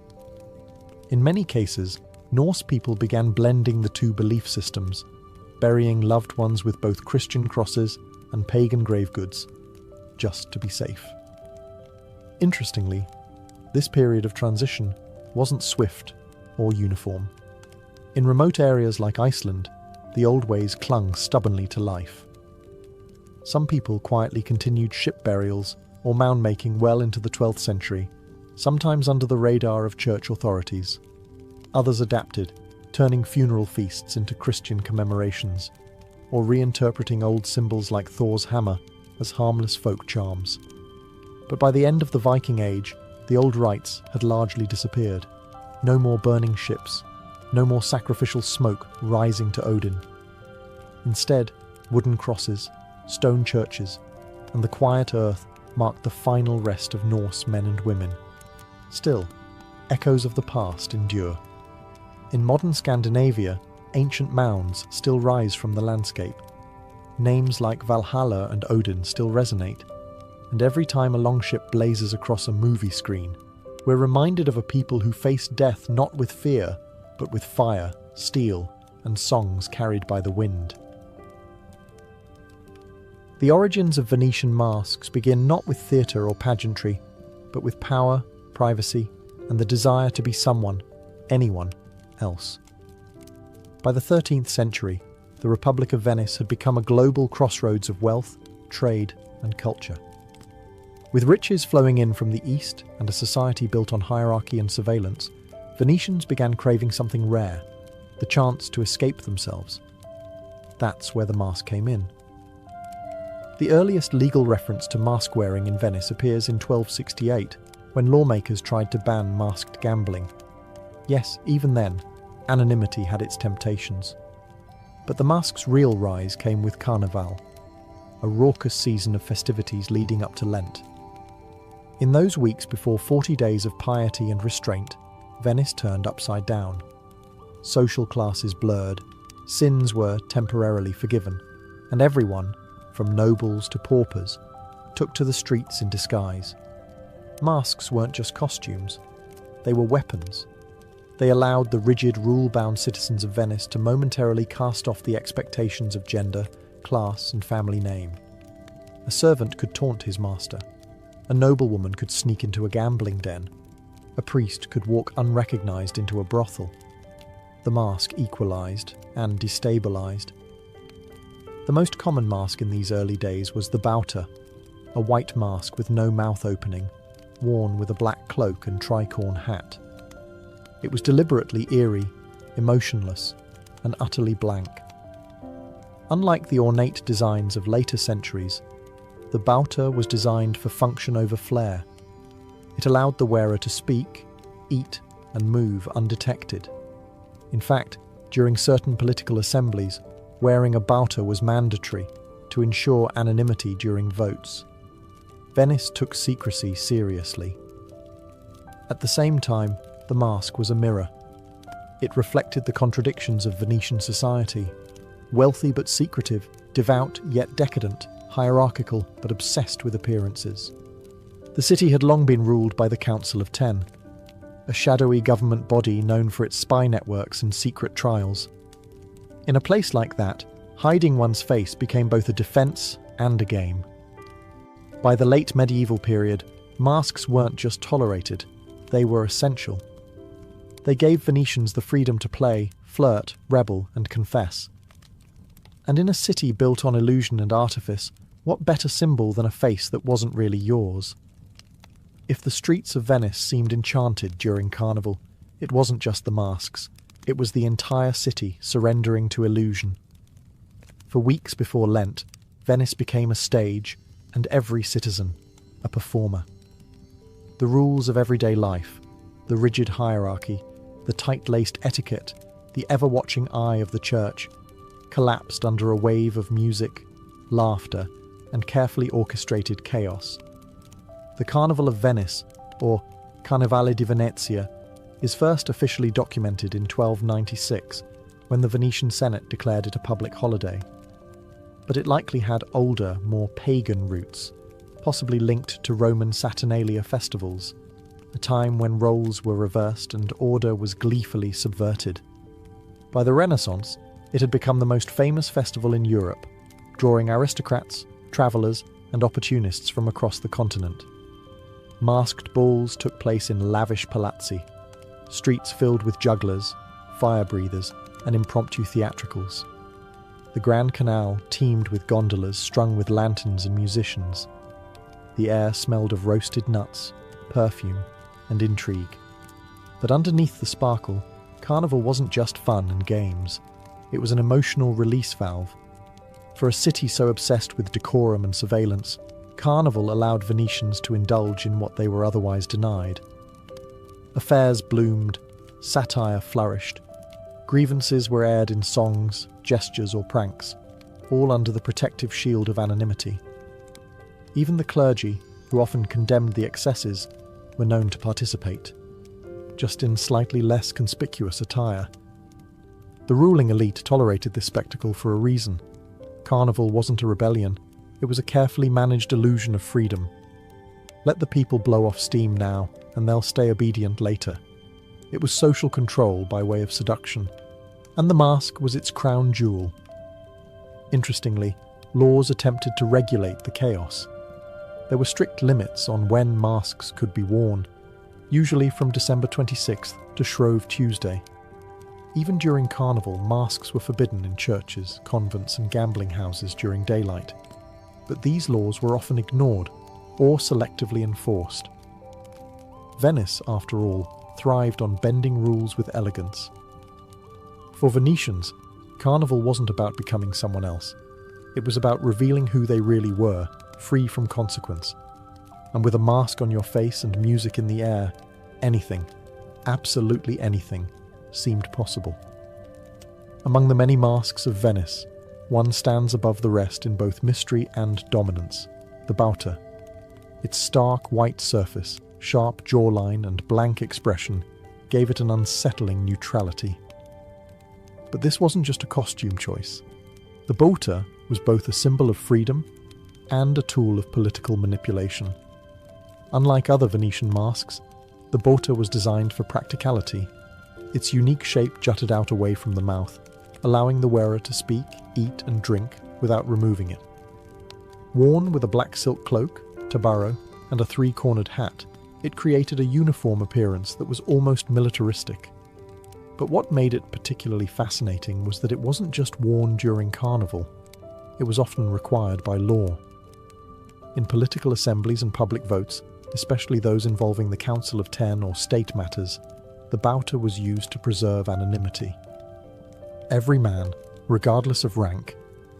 In many cases, Norse people began blending the two belief systems, burying loved ones with both Christian crosses and pagan grave goods, just to be safe. Interestingly, this period of transition wasn't swift or uniform. In remote areas like Iceland, the old ways clung stubbornly to life. Some people quietly continued ship burials or mound making well into the 12th century, sometimes under the radar of church authorities. Others adapted, turning funeral feasts into Christian commemorations, or reinterpreting old symbols like Thor's hammer as harmless folk charms. But by the end of the Viking Age, the old rites had largely disappeared. No more burning ships, no more sacrificial smoke rising to Odin. Instead, wooden crosses, stone churches, and the quiet earth marked the final rest of Norse men and women. Still, echoes of the past endure. In modern Scandinavia, ancient mounds still rise from the landscape. Names like Valhalla and Odin still resonate, and every time a longship blazes across a movie screen, we're reminded of a people who faced death not with fear, but with fire, steel, and songs carried by the wind. The origins of Venetian masks begin not with theatre or pageantry, but with power, privacy, and the desire to be someone, anyone, else. By the 13th century, the Republic of Venice had become a global crossroads of wealth, trade, and culture. With riches flowing in from the east and a society built on hierarchy and surveillance, Venetians began craving something rare, the chance to escape themselves. That's where the mask came in. The earliest legal reference to mask wearing in Venice appears in 1268, when lawmakers tried to ban masked gambling. Yes, even then, anonymity had its temptations. But the mask's real rise came with Carnival, a raucous season of festivities leading up to Lent. In those weeks before 40 days of piety and restraint, Venice turned upside down. Social classes blurred, sins were temporarily forgiven, and everyone, from nobles to paupers, took to the streets in disguise. Masks weren't just costumes, they were weapons. They allowed the rigid, rule-bound citizens of Venice to momentarily cast off the expectations of gender, class, and family name. A servant could taunt his master. A noblewoman could sneak into a gambling den. a priest could walk unrecognized into a brothel. The mask equalized and destabilized. The most common mask in these early days was the bauta, a white mask with no mouth opening, worn with a black cloak and tricorn hat. It was deliberately eerie, emotionless, and utterly blank. Unlike the ornate designs of later centuries, the bauta was designed for function over flair. It allowed the wearer to speak, eat, and move undetected. In fact, during certain political assemblies, wearing a bauta was mandatory to ensure anonymity during votes. Venice took secrecy seriously. At the same time, the mask was a mirror. It reflected the contradictions of Venetian society: wealthy but secretive, devout yet decadent, hierarchical but obsessed with appearances. The city had long been ruled by the Council of Ten, a shadowy government body known for its spy networks and secret trials. In a place like that, hiding one's face became both a defense and a game. By the late medieval period, masks weren't just tolerated, they were essential. They gave Venetians the freedom to play, flirt, rebel, and confess. And in a city built on illusion and artifice, what better symbol than a face that wasn't really yours? If the streets of Venice seemed enchanted during Carnival, it wasn't just the masks. It was the entire city surrendering to illusion. For weeks before Lent, Venice became a stage, and every citizen a performer. The rules of everyday life, the rigid hierarchy, the tight-laced etiquette, the ever-watching eye of the church, collapsed under a wave of music, laughter, and carefully orchestrated chaos. The Carnival of Venice, or Carnevale di Venezia, is first officially documented in 1296, when the Venetian Senate declared it a public holiday. But it likely had older, more pagan roots, possibly linked to Roman Saturnalia festivals, a time when roles were reversed and order was gleefully subverted. By the Renaissance, it had become the most famous festival in Europe, drawing aristocrats, travellers, and opportunists from across the continent. Masked balls took place in lavish palazzi, streets filled with jugglers, fire breathers, and impromptu theatricals. The Grand Canal teemed with gondolas strung with lanterns and musicians. The air smelled of roasted nuts, perfume, and intrigue. But underneath the sparkle, Carnival wasn't just fun and games. It was an emotional release valve. For a city so obsessed with decorum and surveillance, Carnival allowed Venetians to indulge in what they were otherwise denied. Affairs bloomed, satire flourished, grievances were aired in songs, gestures, or pranks, all under the protective shield of anonymity. Even the clergy, who often condemned the excesses, were known to participate, just in slightly less conspicuous attire. The ruling elite tolerated this spectacle for a reason. Carnival wasn't a rebellion, it was a carefully managed illusion of freedom. Let the people blow off steam now, and they'll stay obedient later. It was social control by way of seduction, and the mask was its crown jewel. Interestingly, laws attempted to regulate the chaos. There were strict limits on when masks could be worn, usually from December 26th to Shrove Tuesday. Even during Carnival, masks were forbidden in churches, convents, and gambling houses during daylight. But these laws were often ignored or selectively enforced. Venice, after all, thrived on bending rules with elegance. For Venetians, Carnival wasn't about becoming someone else. It was about revealing who they really were, free from consequence. And with a mask on your face and music in the air, anything, absolutely anything, seemed possible. Among the many masks of Venice, one stands above the rest in both mystery and dominance: the bauta. Its stark white surface, sharp jawline, and blank expression gave it an unsettling neutrality. But this wasn't just a costume choice. The bauta was both a symbol of freedom and a tool of political manipulation. Unlike other Venetian masks, the bauta was designed for practicality. Its unique shape jutted out away from the mouth, allowing the wearer to speak, eat, and drink without removing it. Worn with a black silk cloak, tabarro, and a three-cornered hat, It created a uniform appearance that was almost militaristic. But what made it particularly fascinating was that it wasn't just worn during carnival. It was often required by law. In political assemblies and public votes, especially those involving the Council of Ten or state matters, the bauta was used to preserve anonymity. Every man, regardless of rank,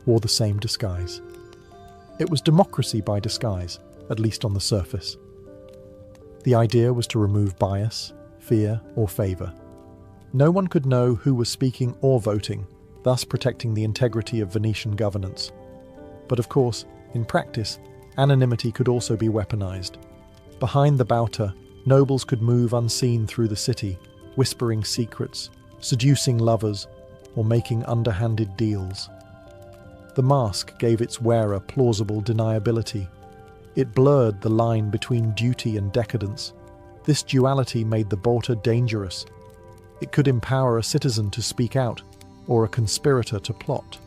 wore the same disguise. It was democracy by disguise, at least on the surface. The idea was to remove bias, fear, or favour. No one could know who was speaking or voting, thus protecting the integrity of Venetian governance. But of course, in practice, anonymity could also be weaponized. Behind the bauta, nobles could move unseen through the city, whispering secrets, seducing lovers, or making underhanded deals. The mask gave its wearer plausible deniability. It blurred the line between duty and decadence. This duality made the bauta dangerous. It could empower a citizen to speak out, or a conspirator to plot.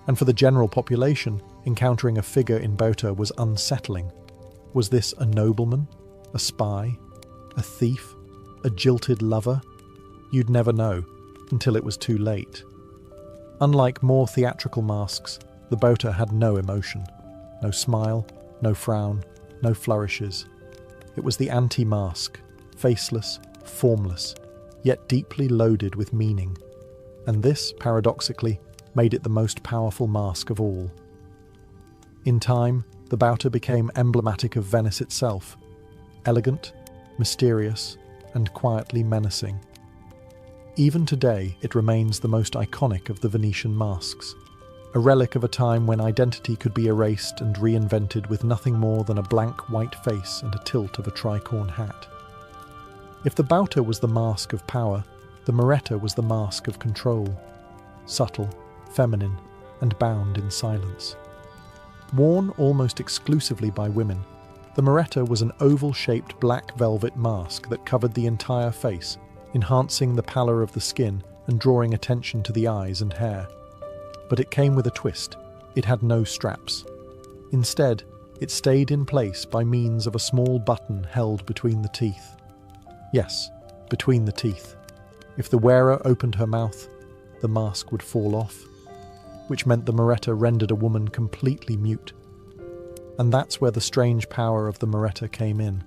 And for the general population, encountering a figure in bauta was unsettling. Was this a nobleman? A spy? A thief? A jilted lover? You'd never know, until it was too late. Unlike more theatrical masks, the bauta had no emotion. No smile, no frown, no flourishes. It was the anti-mask, faceless, formless, yet deeply loaded with meaning. And this, paradoxically, made it the most powerful mask of all. In time, the bauta became emblematic of Venice itself, elegant, mysterious, and quietly menacing. Even today, it remains the most iconic of the Venetian masks, a relic of a time when identity could be erased and reinvented with nothing more than a blank white face and a tilt of a tricorn hat. If the bauta was the mask of power, the moretta was the mask of control, subtle, feminine, and bound in silence. Worn almost exclusively by women, the moretta was an oval-shaped black velvet mask that covered the entire face, enhancing the pallor of the skin and drawing attention to the eyes and hair. But it came with a twist. It had no straps. Instead, it stayed in place by means of a small button held between the teeth. Yes, between the teeth. If the wearer opened her mouth, the mask would fall off, which meant the moretta rendered a woman completely mute. And that's where the strange power of the moretta came in.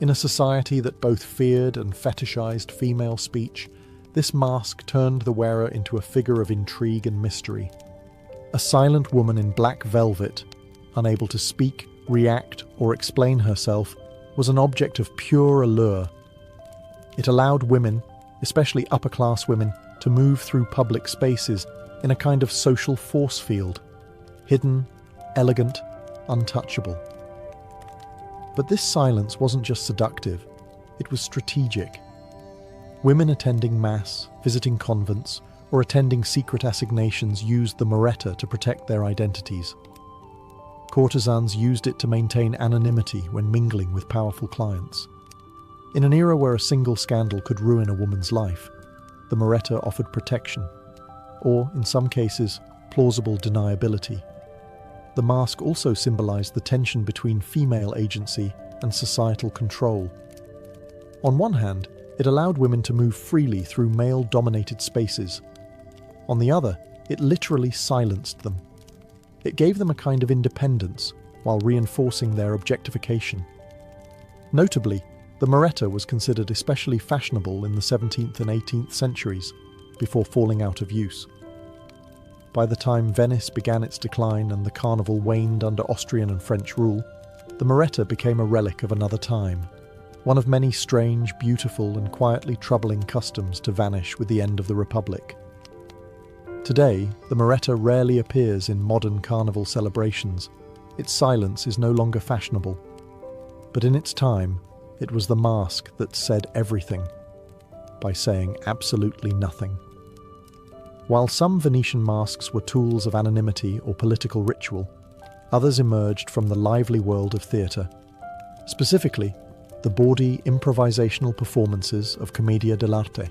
In a society that both feared and fetishized female speech, this mask turned the wearer into a figure of intrigue and mystery. A silent woman in black velvet, unable to speak, react, or explain herself, was an object of pure allure. It allowed women, especially upper-class women, to move through public spaces in a kind of social force field, hidden, elegant, untouchable. But this silence wasn't just seductive, it was strategic. Women attending mass, visiting convents, or attending secret assignations used the moretta to protect their identities. Courtesans used it to maintain anonymity when mingling with powerful clients. In an era where a single scandal could ruin a woman's life, the moretta offered protection, or, in some cases, plausible deniability. The mask also symbolized the tension between female agency and societal control. On one hand, it allowed women to move freely through male-dominated spaces. On the other, it literally silenced them. It gave them a kind of independence, while reinforcing their objectification. Notably, the moretta was considered especially fashionable in the 17th and 18th centuries, before falling out of use. By the time Venice began its decline and the carnival waned under Austrian and French rule, the moretta became a relic of another time, one of many strange, beautiful, and quietly troubling customs to vanish with the end of the Republic. Today, the moretta rarely appears in modern carnival celebrations. Its silence is no longer fashionable. But in its time, it was the mask that said everything, by saying absolutely nothing. While some Venetian masks were tools of anonymity or political ritual, others emerged from the lively world of theatre. Specifically, the bawdy improvisational performances of commedia dell'arte.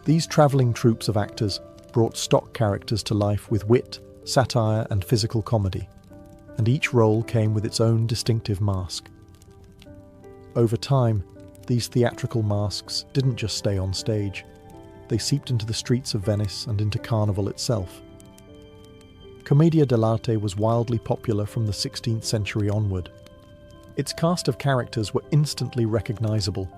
These travelling troupes of actors brought stock characters to life with wit, satire, and physical comedy, and each role came with its own distinctive mask. Over time, these theatrical masks didn't just stay on stage. They seeped into the streets of Venice and into Carnival itself. Commedia dell'arte was wildly popular from the 16th century onward. Its cast of characters were instantly recognizable.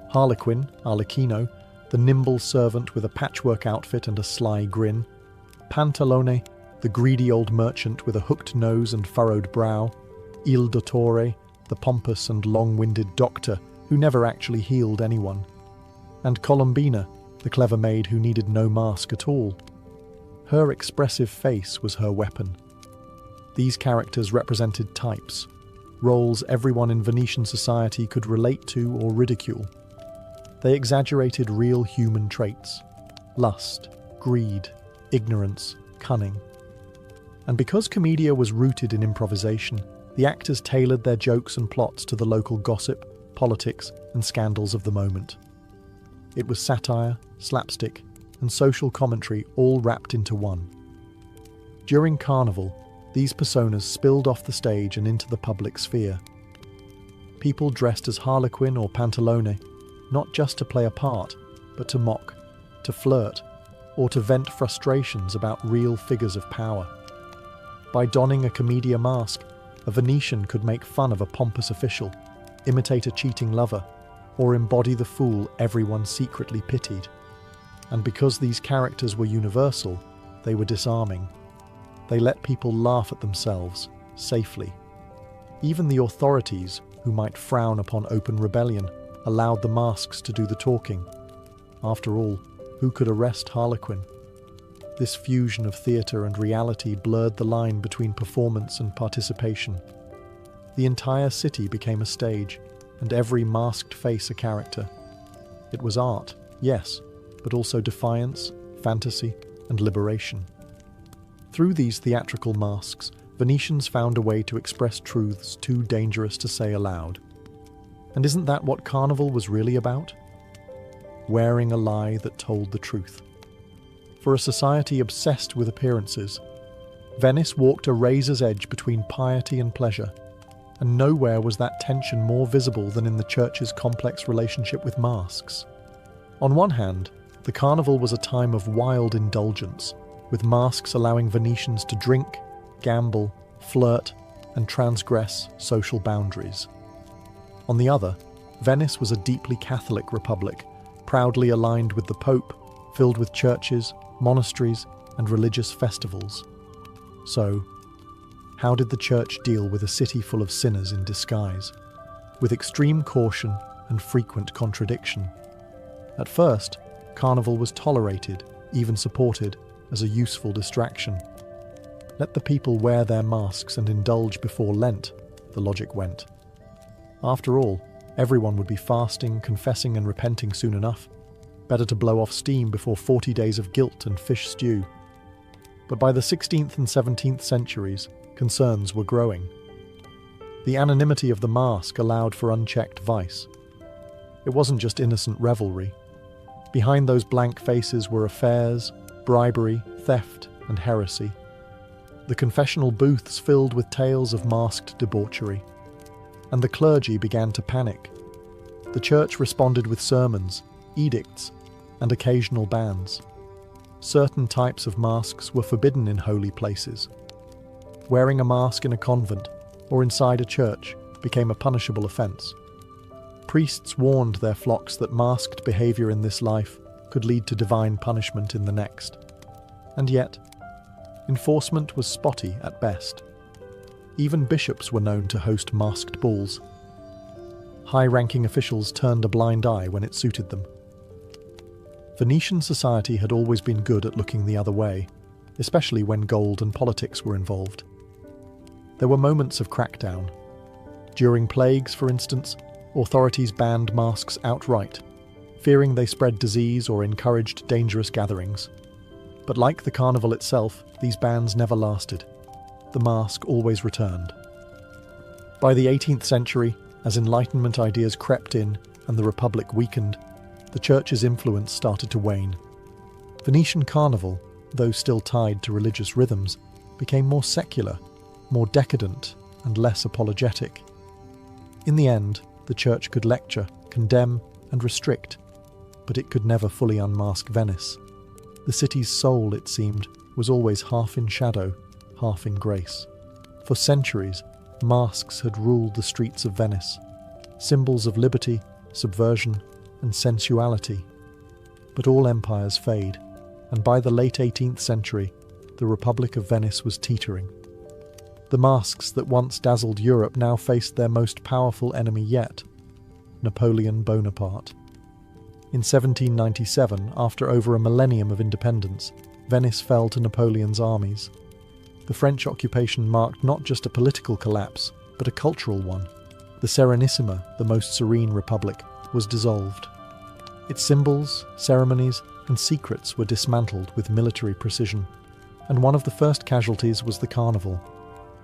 Harlequin, Arlecchino, the nimble servant with a patchwork outfit and a sly grin. Pantalone, the greedy old merchant with a hooked nose and furrowed brow. Il Dottore, the pompous and long-winded doctor who never actually healed anyone. And Colombina, the clever maid who needed no mask at all. Her expressive face was her weapon. These characters represented types, roles everyone in Venetian society could relate to or ridicule. They exaggerated real human traits: lust, greed, ignorance, cunning. And because commedia was rooted in improvisation, the actors tailored their jokes and plots to the local gossip, politics, and scandals of the moment. It was satire, slapstick, and social commentary all wrapped into one. During Carnival, these personas spilled off the stage and into the public sphere. People dressed as Harlequin or Pantalone, not just to play a part, but to mock, to flirt, or to vent frustrations about real figures of power. By donning a commedia mask, a Venetian could make fun of a pompous official, imitate a cheating lover, or embody the fool everyone secretly pitied. And because these characters were universal, they were disarming. They let people laugh at themselves, safely. Even the authorities, who might frown upon open rebellion, allowed the masks to do the talking. After all, who could arrest Harlequin? This fusion of theatre and reality blurred the line between performance and participation. The entire city became a stage, and every masked face a character. It was art, yes, but also defiance, fantasy, and liberation. Through these theatrical masks, Venetians found a way to express truths too dangerous to say aloud. And isn't that what Carnival was really about? Wearing a lie that told the truth. For a society obsessed with appearances, Venice walked a razor's edge between piety and pleasure, and nowhere was that tension more visible than in the church's complex relationship with masks. On one hand, the Carnival was a time of wild indulgence, with masks allowing Venetians to drink, gamble, flirt, and transgress social boundaries. On the other, Venice was a deeply Catholic republic, proudly aligned with the Pope, filled with churches, monasteries, and religious festivals. So, how did the church deal with a city full of sinners in disguise, with extreme caution and frequent contradiction? At first, Carnival was tolerated, even supported, as a useful distraction. Let the people wear their masks and indulge before Lent, the logic went. After all, everyone would be fasting, confessing, and repenting soon enough. Better to blow off steam before 40 days of guilt and fish stew. But by the 16th and 17th centuries, concerns were growing. The anonymity of the mask allowed for unchecked vice. It wasn't just innocent revelry. Behind those blank faces were affairs, bribery, theft, and heresy. The confessional booths filled with tales of masked debauchery. And the clergy began to panic. The church responded with sermons, edicts, and occasional bans. Certain types of masks were forbidden in holy places. Wearing a mask in a convent or inside a church became a punishable offence. Priests warned their flocks that masked behaviour in this life could lead to divine punishment in the next. And yet, enforcement was spotty at best. Even bishops were known to host masked balls. High-ranking officials turned a blind eye when it suited them. Venetian society had always been good at looking the other way, especially when gold and politics were involved. There were moments of crackdown. During plagues, for instance, authorities banned masks outright, fearing they spread disease or encouraged dangerous gatherings. But like the Carnival itself, these bans never lasted. The mask always returned. By the 18th century, as Enlightenment ideas crept in and the Republic weakened, the Church's influence started to wane. Venetian Carnival, though still tied to religious rhythms, became more secular, more decadent, and less apologetic. In the end, The church could lecture, condemn, and restrict, but it could never fully unmask Venice. The city's soul, it seemed, was always half in shadow, half in grace. For centuries, masks had ruled the streets of Venice, symbols of liberty, subversion, and sensuality. But all empires fade, and by the late 18th century, the Republic of Venice was teetering. The masks that once dazzled Europe now faced their most powerful enemy yet, Napoleon Bonaparte. In 1797, after over a millennium of independence, Venice fell to Napoleon's armies. The French occupation marked not just a political collapse, but a cultural one. The Serenissima, the most serene republic, was dissolved. Its symbols, ceremonies, and secrets were dismantled with military precision, and one of the first casualties was the carnival.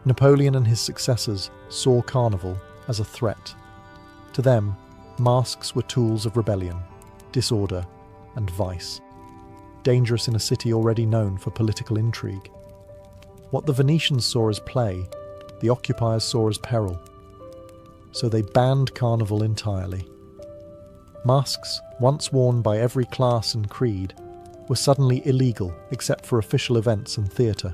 Napoleon and his successors saw carnival as a threat. To them, masks were tools of rebellion, disorder, and vice, dangerous in a city already known for political intrigue. What the Venetians saw as play, the occupiers saw as peril. So they banned carnival entirely. Masks, once worn by every class and creed, were suddenly illegal except for official events and theatre.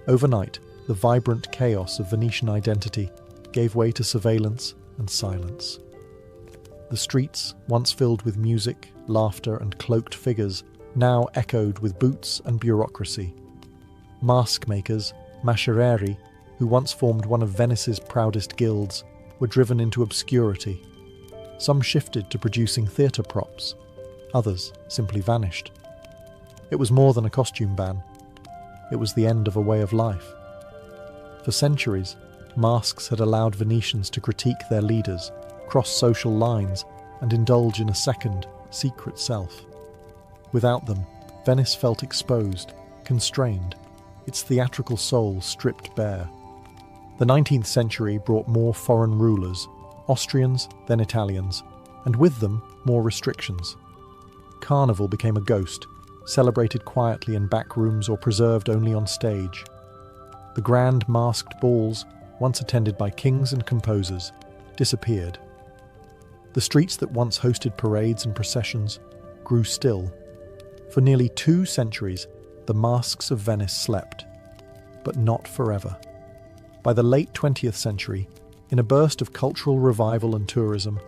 Overnight, the vibrant chaos of Venetian identity gave way to surveillance and silence. The streets, once filled with music, laughter, and cloaked figures, now echoed with boots and bureaucracy. Mask makers, mascherieri, who once formed one of Venice's proudest guilds, were driven into obscurity. Some shifted to producing theatre props, others simply vanished. It was more than a costume ban. It was the end of a way of life. For centuries, masks had allowed Venetians to critique their leaders, cross social lines, and indulge in a second, secret self. Without them, Venice felt exposed, constrained, its theatrical soul stripped bare. The 19th century brought more foreign rulers, Austrians, then Italians, and with them, more restrictions. Carnival became a ghost, celebrated quietly in back rooms or preserved only on stage. The grand masked balls, once attended by kings and composers, disappeared. The streets that once hosted parades and processions grew still. For nearly 2 centuries, the masks of Venice slept, but not forever. By the late 20th century, in a burst of cultural revival and tourism,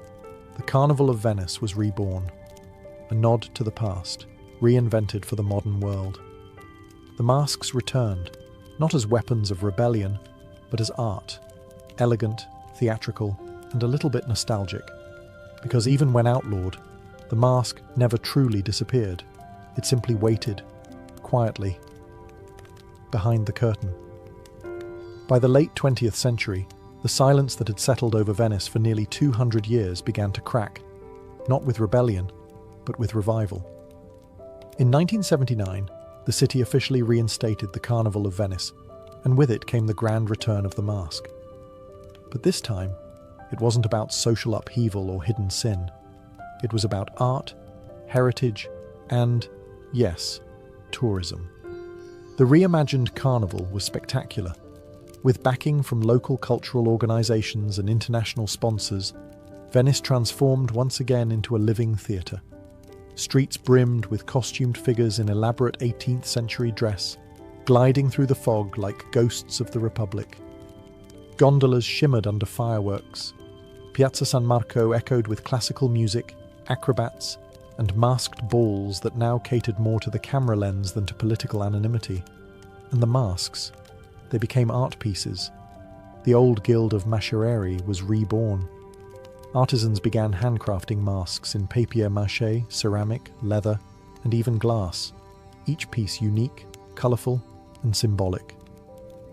the Carnival of Venice was reborn, a nod to the past, reinvented for the modern world. The masks returned, not as weapons of rebellion, but as art, elegant, theatrical, and a little bit nostalgic. Because even when outlawed, the mask never truly disappeared. It simply waited, quietly, behind the curtain. By the late 20th century, the silence that had settled over Venice for nearly 200 years began to crack, not with rebellion, but with revival. In 1979, the city officially reinstated the Carnival of Venice, and with it came the grand return of the mask. But this time, it wasn't about social upheaval or hidden sin. It was about art, heritage, and, yes, tourism. The reimagined carnival was spectacular. With backing from local cultural organisations and international sponsors, Venice transformed once again into a living theatre. Streets brimmed with costumed figures in elaborate 18th century dress, gliding through the fog like ghosts of the Republic. Gondolas shimmered under fireworks. Piazza San Marco echoed with classical music, acrobats, and masked balls that now catered more to the camera lens than to political anonymity. And the masks, they became art pieces. The old guild of mascherieri was reborn. Artisans began handcrafting masks in papier-mâché, ceramic, leather, and even glass, each piece unique, colourful, and symbolic.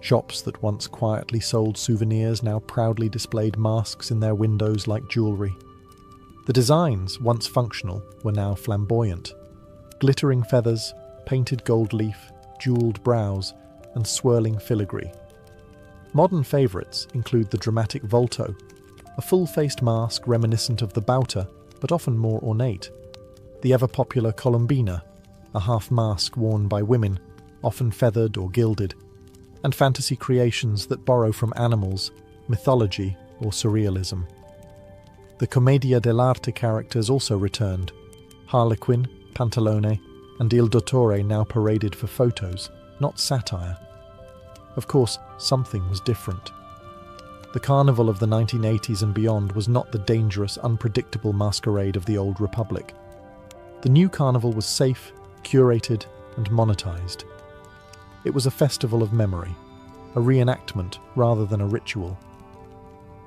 Shops that once quietly sold souvenirs now proudly displayed masks in their windows like jewellery. The designs, once functional, were now flamboyant. Glittering feathers, painted gold leaf, jewelled brows, and swirling filigree. Modern favourites include the dramatic volto, a full-faced mask reminiscent of the bauta, but often more ornate. The ever-popular colombina, a half-mask worn by women, often feathered or gilded. And fantasy creations that borrow from animals, mythology, or surrealism. The Commedia dell'arte characters also returned. Harlequin, Pantalone, and Il Dottore now paraded for photos, not satire. Of course, something was different. The carnival of the 1980s and beyond was not the dangerous, unpredictable masquerade of the old Republic. The new carnival was safe, curated, and monetized. It was a festival of memory, a reenactment rather than a ritual.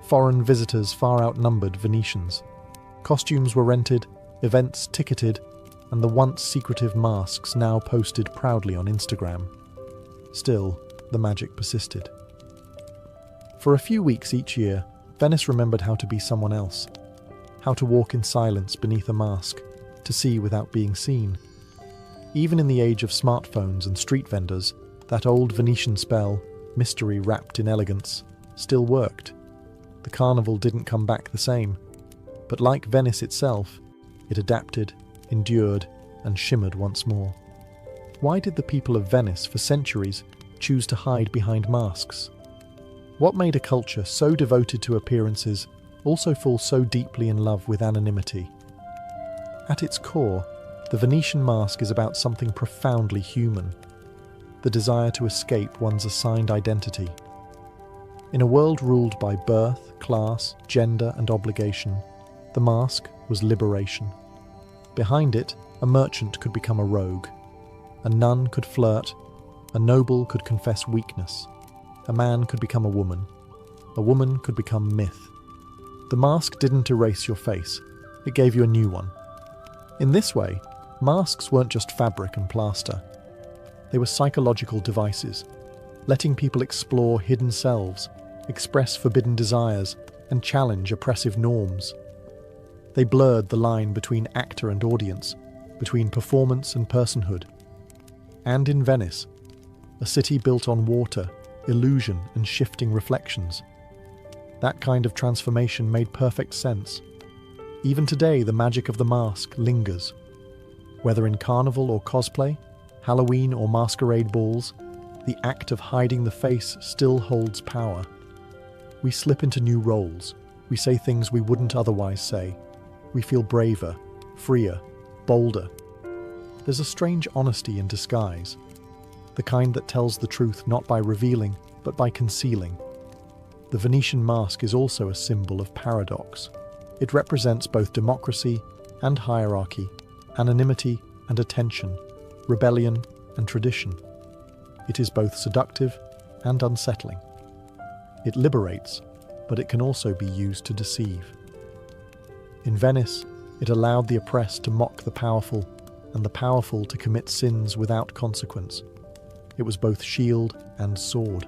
Foreign visitors far outnumbered Venetians. Costumes were rented, events ticketed, and the once secretive masks now posted proudly on Instagram. Still, the magic persisted. For a few weeks each year, Venice remembered how to be someone else, how to walk in silence beneath a mask, to see without being seen. Even in the age of smartphones and street vendors, that old Venetian spell, mystery wrapped in elegance, still worked. The carnival didn't come back the same, but like Venice itself, it adapted, endured, and shimmered once more. Why did the people of Venice, for centuries, choose to hide behind masks? What made a culture so devoted to appearances also fall so deeply in love with anonymity? At its core, the Venetian mask is about something profoundly human, the desire to escape one's assigned identity. In a world ruled by birth, class, gender, and obligation, the mask was liberation. Behind it, a merchant could become a rogue, a nun could flirt, a noble could confess weakness, a man could become a woman could become myth. The mask didn't erase your face, it gave you a new one. In this way, masks weren't just fabric and plaster. They were psychological devices, letting people explore hidden selves, express forbidden desires, and challenge oppressive norms. They blurred the line between actor and audience, between performance and personhood. And in Venice, a city built on water, illusion, and shifting reflections, that kind of transformation made perfect sense. Even today, the magic of the mask lingers. Whether in carnival or cosplay, Halloween or masquerade balls, the act of hiding the face still holds power. We slip into new roles. We say things we wouldn't otherwise say. We feel braver, freer, bolder. There's a strange honesty in disguise, the kind that tells the truth not by revealing, but by concealing. The Venetian mask is also a symbol of paradox. It represents both democracy and hierarchy, anonymity and attention, rebellion and tradition. It is both seductive and unsettling. It liberates, but it can also be used to deceive. In Venice, it allowed the oppressed to mock the powerful, and the powerful to commit sins without consequence. It was both shield and sword.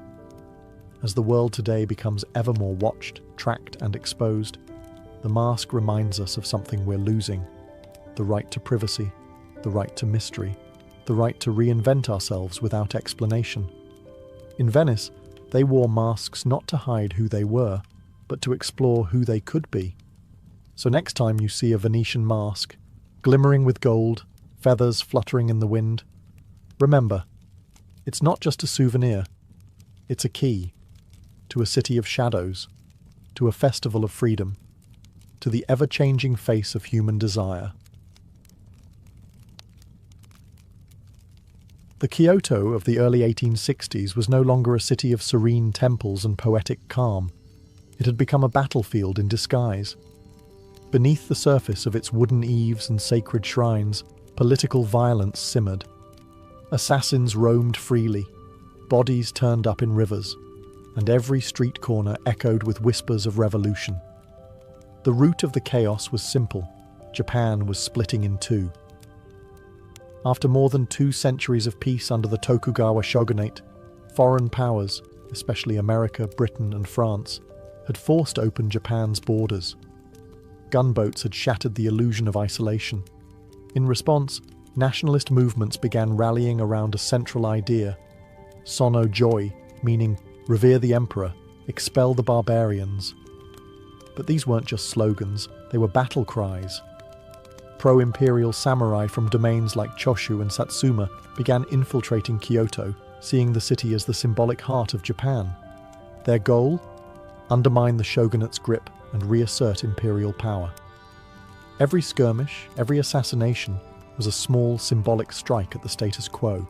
As the world today becomes ever more watched, tracked, and exposed, the mask reminds us of something we're losing: the right to privacy, the right to mystery, the right to reinvent ourselves without explanation. In Venice, they wore masks not to hide who they were, but to explore who they could be. So next time you see a Venetian mask, glimmering with gold, feathers fluttering in the wind, remember, it's not just a souvenir, it's a key to a city of shadows, to a festival of freedom, to the ever-changing face of human desire. The Kyoto of the early 1860s was no longer a city of serene temples and poetic calm. It had become a battlefield in disguise. Beneath the surface of its wooden eaves and sacred shrines, political violence simmered. Assassins roamed freely, bodies turned up in rivers, and every street corner echoed with whispers of revolution. The root of the chaos was simple: Japan was splitting in two. After more than 2 centuries of peace under the Tokugawa shogunate, foreign powers, especially America, Britain, and France, had forced open Japan's borders. Gunboats had shattered the illusion of isolation. In response, nationalist movements began rallying around a central idea: Sono Joy, meaning revere the emperor, expel the barbarians. But these weren't just slogans, they were battle cries. Pro-imperial samurai from domains like Choshu and Satsuma began infiltrating Kyoto, seeing the city as the symbolic heart of Japan. Their goal? Undermine the shogunate's grip, and reassert imperial power. Every skirmish, every assassination was a small symbolic strike at the status quo.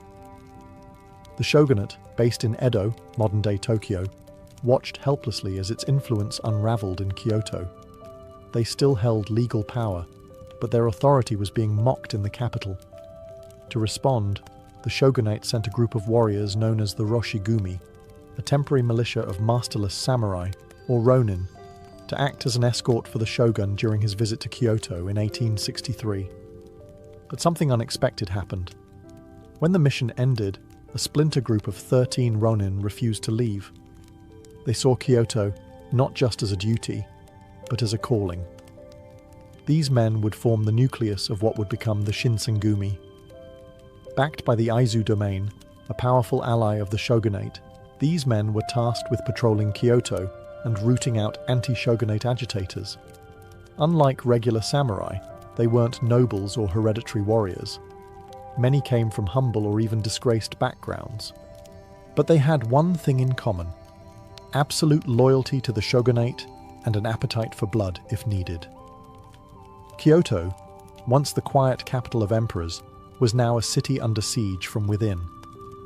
The shogunate, based in Edo, modern-day Tokyo, watched helplessly as its influence unraveled in Kyoto. They still held legal power, but their authority was being mocked in the capital. To respond, the shogunate sent a group of warriors known as the Roshigumi, a temporary militia of masterless samurai, or ronin, to act as an escort for the shogun during his visit to Kyoto in 1863. But something unexpected happened. When the mission ended, a splinter group of 13 ronin refused to leave. They saw Kyoto not just as a duty, but as a calling. These men would form the nucleus of what would become the Shinsengumi. Backed by the Aizu domain, a powerful ally of the shogunate, these men were tasked with patrolling Kyoto and rooting out anti-shogunate agitators. Unlike regular samurai, they weren't nobles or hereditary warriors. Many came from humble or even disgraced backgrounds. But they had one thing in common: absolute loyalty to the shogunate and an appetite for blood if needed. Kyoto, once the quiet capital of emperors, was now a city under siege from within.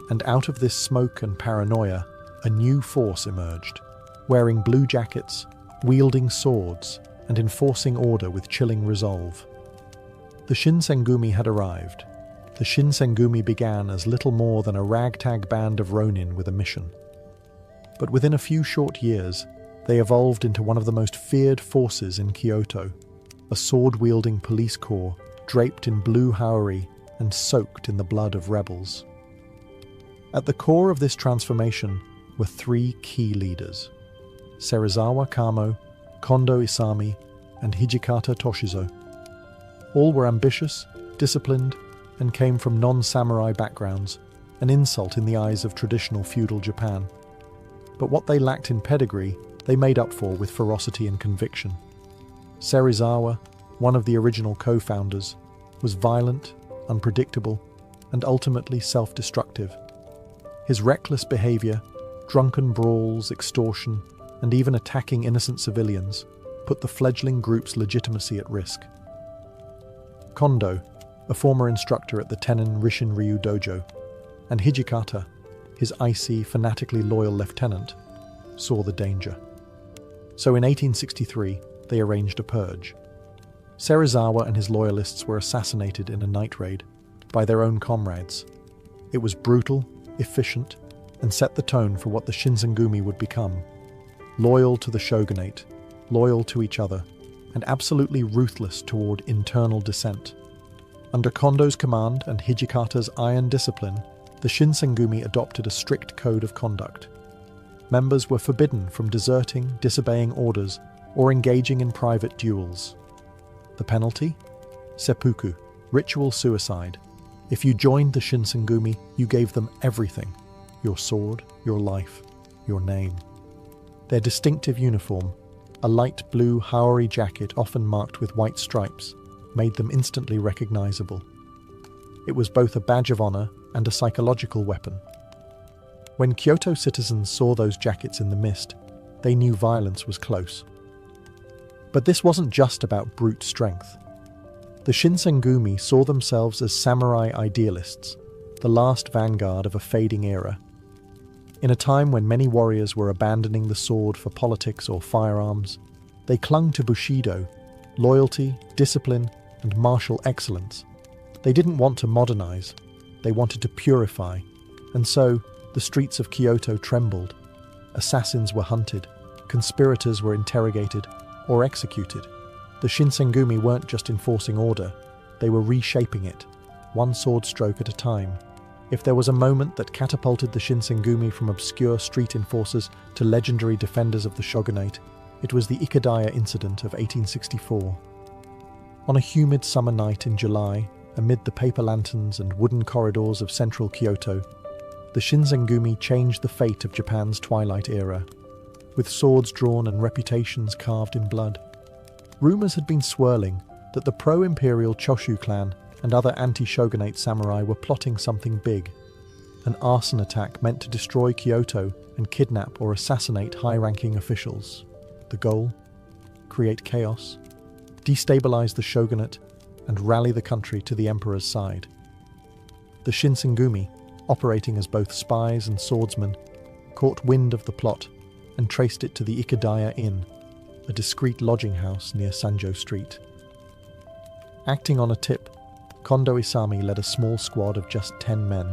And out of this smoke and paranoia, a new force emerged, wearing blue jackets, wielding swords, and enforcing order with chilling resolve. The Shinsengumi had arrived. The Shinsengumi began as little more than a ragtag band of ronin with a mission. But within a few short years, they evolved into one of the most feared forces in Kyoto, a sword-wielding police corps draped in blue haori and soaked in the blood of rebels. At the core of this transformation were three key leaders: Serizawa Kamo, Kondo Isami, and Hijikata Toshizo. All were ambitious, disciplined, and came from non-samurai backgrounds, an insult in the eyes of traditional feudal Japan. But what they lacked in pedigree, they made up for with ferocity and conviction. Serizawa, one of the original co-founders, was violent, unpredictable, and ultimately self-destructive. His reckless behavior, drunken brawls, extortion, and even attacking innocent civilians put the fledgling group's legitimacy at risk. Kondo, a former instructor at the Tenin Rishin-Ryu dojo, and Hijikata, his icy, fanatically loyal lieutenant, saw the danger. So in 1863, they arranged a purge. Serizawa and his loyalists were assassinated in a night raid by their own comrades. It was brutal, efficient, and set the tone for what the Shinsengumi would become: loyal to the shogunate, loyal to each other, and absolutely ruthless toward internal dissent. Under Kondo's command and Hijikata's iron discipline, the Shinsengumi adopted a strict code of conduct. Members were forbidden from deserting, disobeying orders, or engaging in private duels. The penalty? Seppuku, ritual suicide. If you joined the Shinsengumi, you gave them everything: your sword, your life, your name. Their distinctive uniform, a light blue haori jacket often marked with white stripes, made them instantly recognizable. It was both a badge of honor and a psychological weapon. When Kyoto citizens saw those jackets in the mist, they knew violence was close. But this wasn't just about brute strength. The Shinsengumi saw themselves as samurai idealists, the last vanguard of a fading era. In a time when many warriors were abandoning the sword for politics or firearms, they clung to Bushido, loyalty, discipline, and martial excellence. They didn't want to modernize, they wanted to purify, and so the streets of Kyoto trembled. Assassins were hunted, conspirators were interrogated or executed. The Shinsengumi weren't just enforcing order, they were reshaping it, one sword stroke at a time. If there was a moment that catapulted the Shinsengumi from obscure street enforcers to legendary defenders of the shogunate, it was the Ikadaya incident of 1864. On a humid summer night in July, amid the paper lanterns and wooden corridors of central Kyoto, the Shinsengumi changed the fate of Japan's twilight era. With swords drawn and reputations carved in blood, rumors had been swirling that the pro-imperial Choshu clan and other anti-shogunate samurai were plotting something big. An arson attack meant to destroy Kyoto and kidnap or assassinate high-ranking officials. The goal? create chaos, destabilize the shogunate, and rally the country to the emperor's side. The Shinsengumi, operating as both spies and swordsmen, caught wind of the plot and traced it to the Ikadaya Inn, a discreet lodging house near Sanjo Street. Acting on a tip, Kondo Isami led a small squad of just 10 men.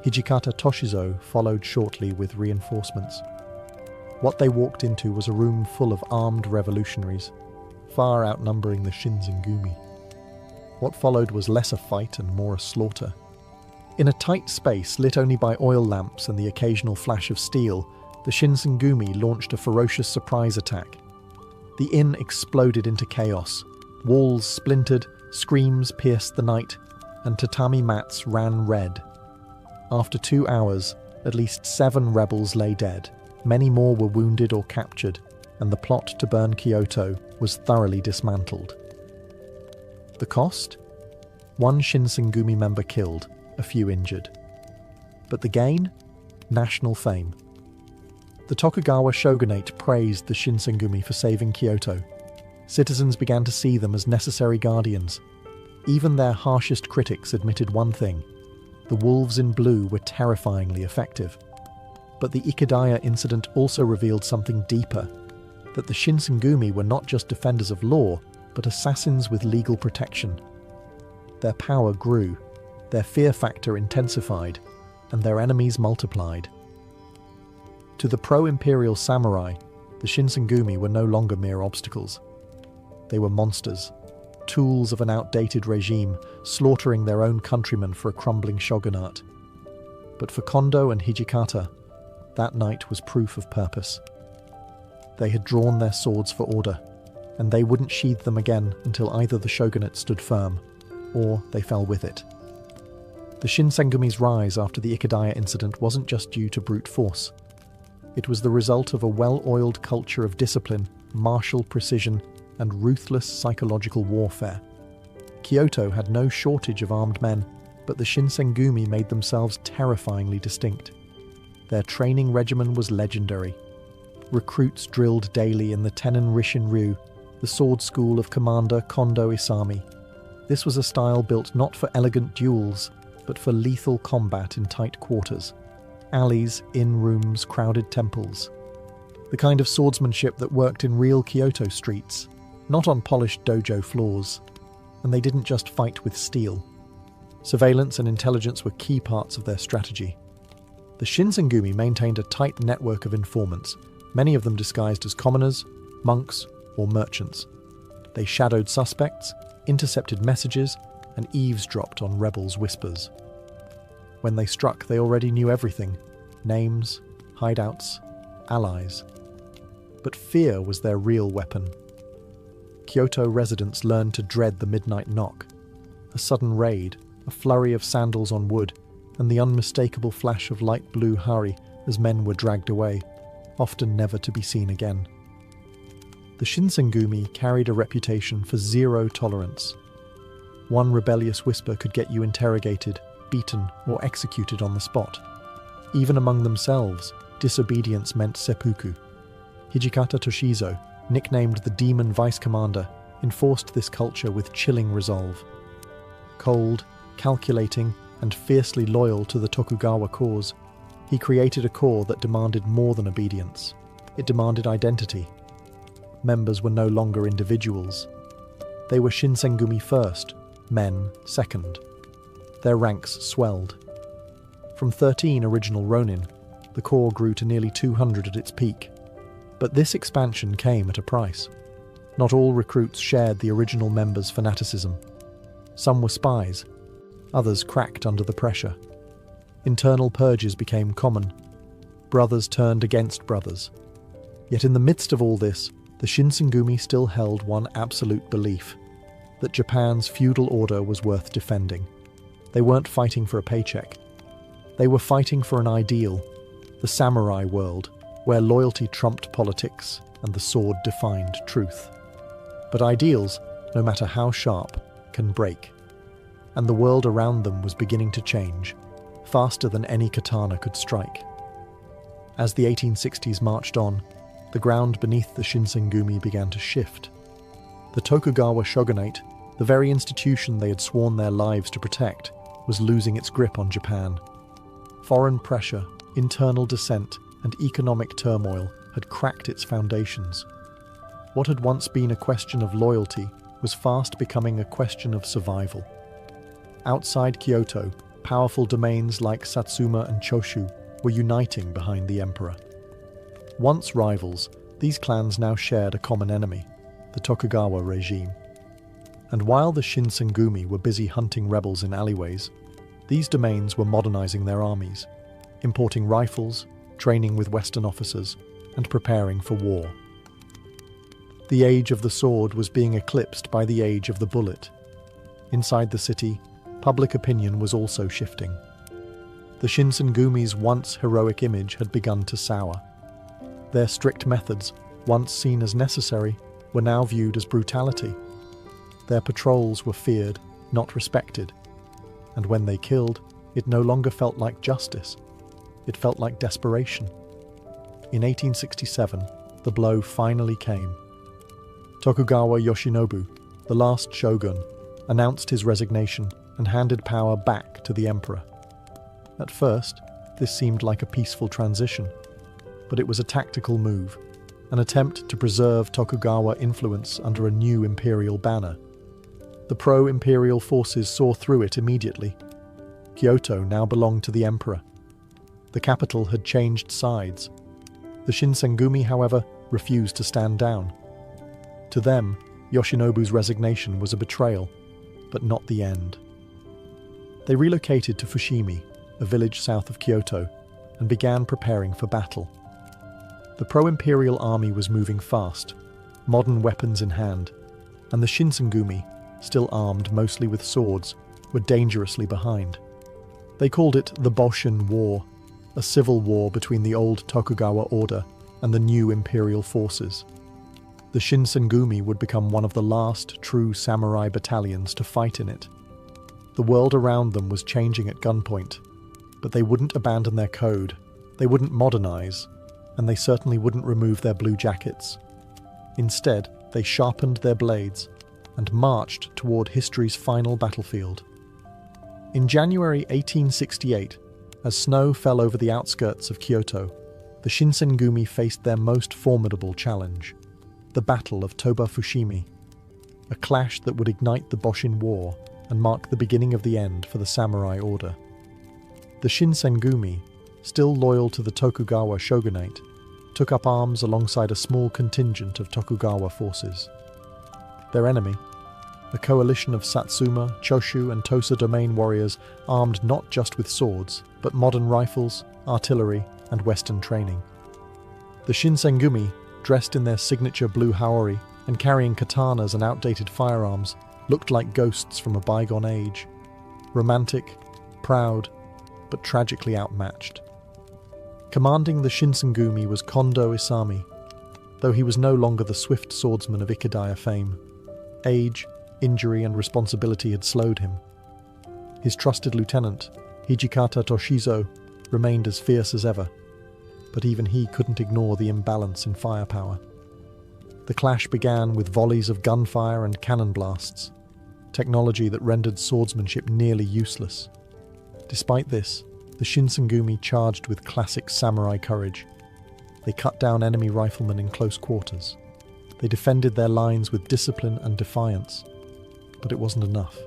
Hijikata Toshizo followed shortly with reinforcements. What they walked into was a room full of armed revolutionaries, far outnumbering the Shinsengumi. What followed was less a fight and more a slaughter. In a tight space lit only by oil lamps and the occasional flash of steel, the Shinsengumi launched a ferocious surprise attack. The inn exploded into chaos. Walls splintered, screams pierced the night, and tatami mats ran red. After 2 hours, at least 7 rebels lay dead. Many more were wounded or captured, and the plot to burn Kyoto was thoroughly dismantled. The cost? 1 Shinsengumi member killed, a few injured. But the gain? National fame. The Tokugawa shogunate praised the Shinsengumi for saving Kyoto. Citizens began to see them as necessary guardians. Even their harshest critics admitted one thing: the wolves in blue were terrifyingly effective. But the Ikadaya incident also revealed something deeper, that the Shinsengumi were not just defenders of law, but assassins with legal protection. Their power grew, their fear factor intensified, and their enemies multiplied. To the pro-imperial samurai, the Shinsengumi were no longer mere obstacles. They were monsters, tools of an outdated regime, slaughtering their own countrymen for a crumbling shogunate. But for Kondo and Hijikata, that night was proof of purpose. They had drawn their swords for order, and they wouldn't sheathe them again until either the shogunate stood firm, or they fell with it. The Shinsengumi's rise after the Ikadaya incident wasn't just due to brute force. It was the result of a well-oiled culture of discipline, martial precision, and ruthless psychological warfare. Kyoto had no shortage of armed men, but the Shinsengumi made themselves terrifyingly distinct. Their training regimen was legendary. Recruits drilled daily in the Tenon Rishin-ryu, the sword school of Commander Kondo Isami. This was a style built not for elegant duels, but for lethal combat in tight quarters. Alleys, inn rooms, crowded temples. The kind of swordsmanship that worked in real Kyoto streets, not on polished dojo floors. And they didn't just fight with steel. Surveillance and intelligence were key parts of their strategy. The Shinsengumi maintained a tight network of informants, many of them disguised as commoners, monks, or merchants. They shadowed suspects, intercepted messages, and eavesdropped on rebels' whispers. When they struck, they already knew everything: names, hideouts, allies. But fear was their real weapon. Kyoto residents learned to dread the midnight knock, a sudden raid, a flurry of sandals on wood, and the unmistakable flash of light blue hari as men were dragged away, often never to be seen again. The Shinsengumi carried a reputation for zero tolerance. One rebellious whisper could get you interrogated, beaten, or executed on the spot. Even among themselves, disobedience meant seppuku. Hijikata Toshizo, nicknamed the Demon Vice Commander, enforced this culture with chilling resolve. Cold, calculating, and fiercely loyal to the Tokugawa cause, he created a core that demanded more than obedience. It demanded identity. Members were no longer individuals. They were Shinsengumi first, men second. Their ranks swelled. From 13 original Ronin, the core grew to nearly 200 at its peak. But this expansion came at a price. Not all recruits shared the original members' fanaticism. Some were spies. Others cracked under the pressure. Internal purges became common. Brothers turned against brothers. Yet in the midst of all this, the Shinsengumi still held one absolute belief: that Japan's feudal order was worth defending. They weren't fighting for a paycheck. They were fighting for an ideal, the samurai world, where loyalty trumped politics and the sword defined truth. But ideals, no matter how sharp, can break. And the world around them was beginning to change, faster than any katana could strike. As the 1860s marched on, the ground beneath the Shinsengumi began to shift. The Tokugawa shogunate, the very institution they had sworn their lives to protect, was losing its grip on Japan. Foreign pressure, internal dissent, and economic turmoil had cracked its foundations. What had once been a question of loyalty was fast becoming a question of survival. Outside Kyoto, powerful domains like Satsuma and Choshu were uniting behind the emperor. Once rivals, these clans now shared a common enemy, the Tokugawa regime. And while the Shinsengumi were busy hunting rebels in alleyways, these domains were modernizing their armies, importing rifles, training with Western officers, and preparing for war. The age of the sword was being eclipsed by the age of the bullet. Inside the city, public opinion was also shifting. The Shinsengumi's once heroic image had begun to sour. Their strict methods, once seen as necessary, were now viewed as brutality. Their patrols were feared, not respected. And when they killed, it no longer felt like justice. It felt like desperation. In 1867, the blow finally came. Tokugawa Yoshinobu, the last shogun, announced his resignation and handed power back to the emperor. At first, this seemed like a peaceful transition, but it was a tactical move, an attempt to preserve Tokugawa influence under a new imperial banner. The pro-imperial forces saw through it immediately. Kyoto now belonged to the emperor. The capital had changed sides. The Shinsengumi, however, refused to stand down. To them, Yoshinobu's resignation was a betrayal, but not the end. They relocated to Fushimi, a village south of Kyoto, and began preparing for battle. The pro-imperial army was moving fast, modern weapons in hand, and the Shinsengumi, still armed mostly with swords, were dangerously behind. They called it the Boshin War, a civil war between the old Tokugawa order and the new imperial forces. The Shinsengumi would become one of the last true samurai battalions to fight in it. The world around them was changing at gunpoint, but they wouldn't abandon their code, they wouldn't modernize, and they certainly wouldn't remove their blue jackets. Instead, they sharpened their blades and marched toward history's final battlefield. In January 1868, as snow fell over the outskirts of Kyoto, the Shinsengumi faced their most formidable challenge, the Battle of Toba Fushimi, a clash that would ignite the Boshin War and mark the beginning of the end for the samurai order. The Shinsengumi, still loyal to the Tokugawa shogunate, took up arms alongside a small contingent of Tokugawa forces. Their enemy, a coalition of Satsuma, Choshu and Tosa domain warriors armed not just with swords, but modern rifles, artillery and Western training. The Shinsengumi, dressed in their signature blue haori and carrying katanas and outdated firearms, looked like ghosts from a bygone age. Romantic, proud, but tragically outmatched. Commanding the Shinsengumi was Kondo Isami, though he was no longer the swift swordsman of Ikadaya fame. Age, injury and responsibility had slowed him. His trusted lieutenant, Hijikata Toshizo, remained as fierce as ever, but even he couldn't ignore the imbalance in firepower. The clash began with volleys of gunfire and cannon blasts, technology that rendered swordsmanship nearly useless. Despite this, the Shinsengumi charged with classic samurai courage. They cut down enemy riflemen in close quarters. They defended their lines with discipline and defiance. But it wasn't enough.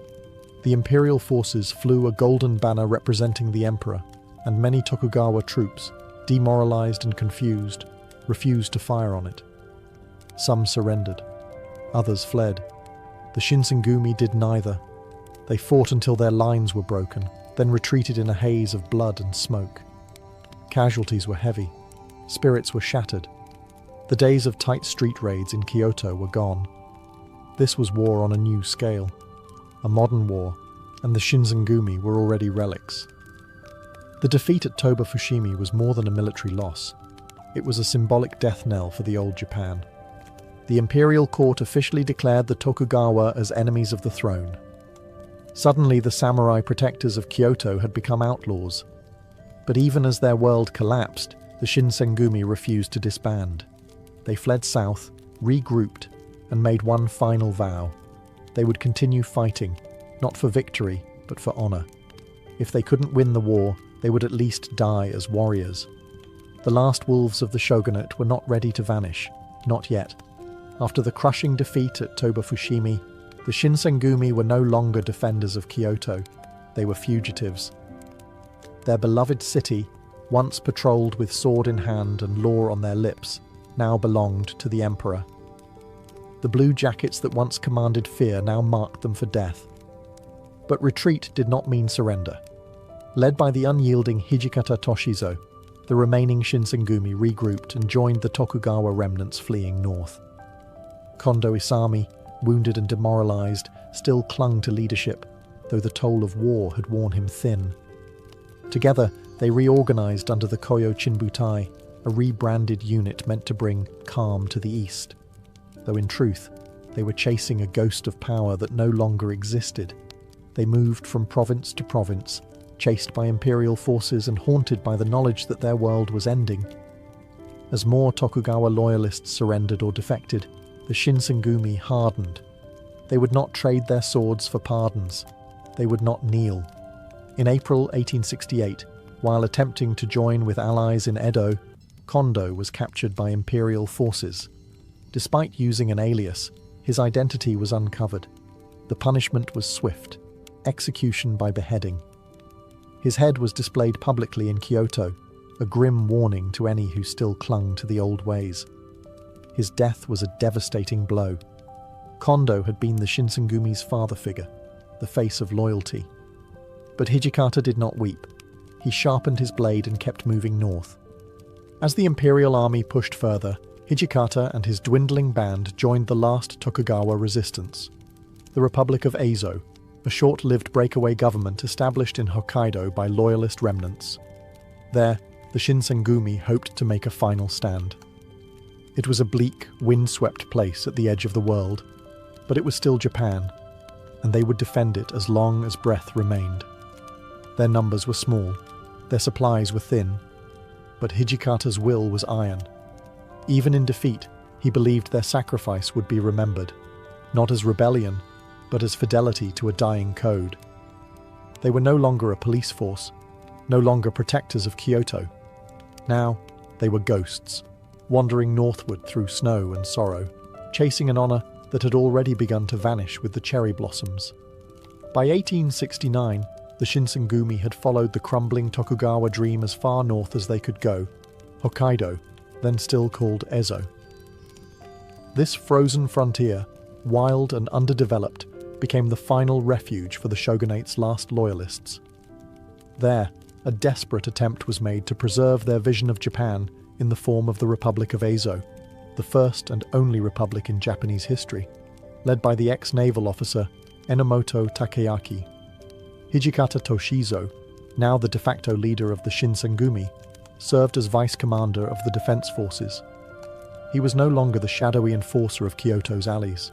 The imperial forces flew a golden banner representing the emperor, and many Tokugawa troops, demoralized and confused, refused to fire on it. Some surrendered. Others fled. The Shinsengumi did neither. They fought until their lines were broken, then retreated in a haze of blood and smoke. Casualties were heavy. Spirits were shattered. The days of tight street raids in Kyoto were gone. This was war on a new scale, a modern war, and the Shinsengumi were already relics. The defeat at Toba Fushimi was more than a military loss. It was a symbolic death knell for the old Japan. The imperial court officially declared the Tokugawa as enemies of the throne. Suddenly, the samurai protectors of Kyoto had become outlaws. But even as their world collapsed, the Shinsengumi refused to disband. they fled south, regrouped, and made one final vow. They would continue fighting, not for victory, but for honor. If they couldn't win the war, they would at least die as warriors. The last wolves of the shogunate were not ready to vanish, not yet. After the crushing defeat at Toba-Fushimi, the Shinsengumi were no longer defenders of Kyoto, they were fugitives. Their beloved city, once patrolled with sword in hand and law on their lips, now belonged to the emperor. The blue jackets that once commanded fear now marked them for death. But retreat did not mean surrender. Led by the unyielding Hijikata Toshizo, the remaining Shinsengumi regrouped and joined the Tokugawa remnants fleeing north. Kondo Isami, wounded and demoralized, still clung to leadership, though the toll of war had worn him thin. Together, they reorganized under the Koyo Chinbutai, a rebranded unit meant to bring calm to the east. Though in truth, they were chasing a ghost of power that no longer existed. They moved from province to province, chased by imperial forces and haunted by the knowledge that their world was ending. As more Tokugawa loyalists surrendered or defected, the Shinsengumi hardened. They would not trade their swords for pardons. They would not kneel. In April 1868, while attempting to join with allies in Edo, Kondo was captured by imperial forces. Despite using an alias, his identity was uncovered. The punishment was swift: execution by beheading. His head was displayed publicly in Kyoto, a grim warning to any who still clung to the old ways. His death was a devastating blow. Kondo had been the Shinsengumi's father figure, the face of loyalty. But Hijikata did not weep. He sharpened his blade and kept moving north. As the imperial army pushed further, Hijikata and his dwindling band joined the last Tokugawa resistance, the Republic of Eizo, a short-lived breakaway government established in Hokkaido by loyalist remnants. There, the Shinsengumi hoped to make a final stand. It was a bleak, wind-swept place at the edge of the world, but it was still Japan, and they would defend it as long as breath remained. Their numbers were small, their supplies were thin, but Hijikata's will was iron. Even in defeat, he believed their sacrifice would be remembered, not as rebellion, but as fidelity to a dying code. They were no longer a police force, no longer protectors of Kyoto. Now, they were ghosts, wandering northward through snow and sorrow, chasing an honor that had already begun to vanish with the cherry blossoms. By 1869, the Shinsengumi had followed the crumbling Tokugawa dream as far north as they could go, Hokkaido, then still called Ezo. This frozen frontier, wild and underdeveloped, became the final refuge for the shogunate's last loyalists. There, a desperate attempt was made to preserve their vision of Japan in the form of the Republic of Eizo, the first and only republic in Japanese history, led by the ex-naval officer Enomoto Takeyaki. Hijikata Toshizo, now the de facto leader of the Shinsengumi, served as vice-commander of the defense forces. He was no longer the shadowy enforcer of Kyoto's alleys.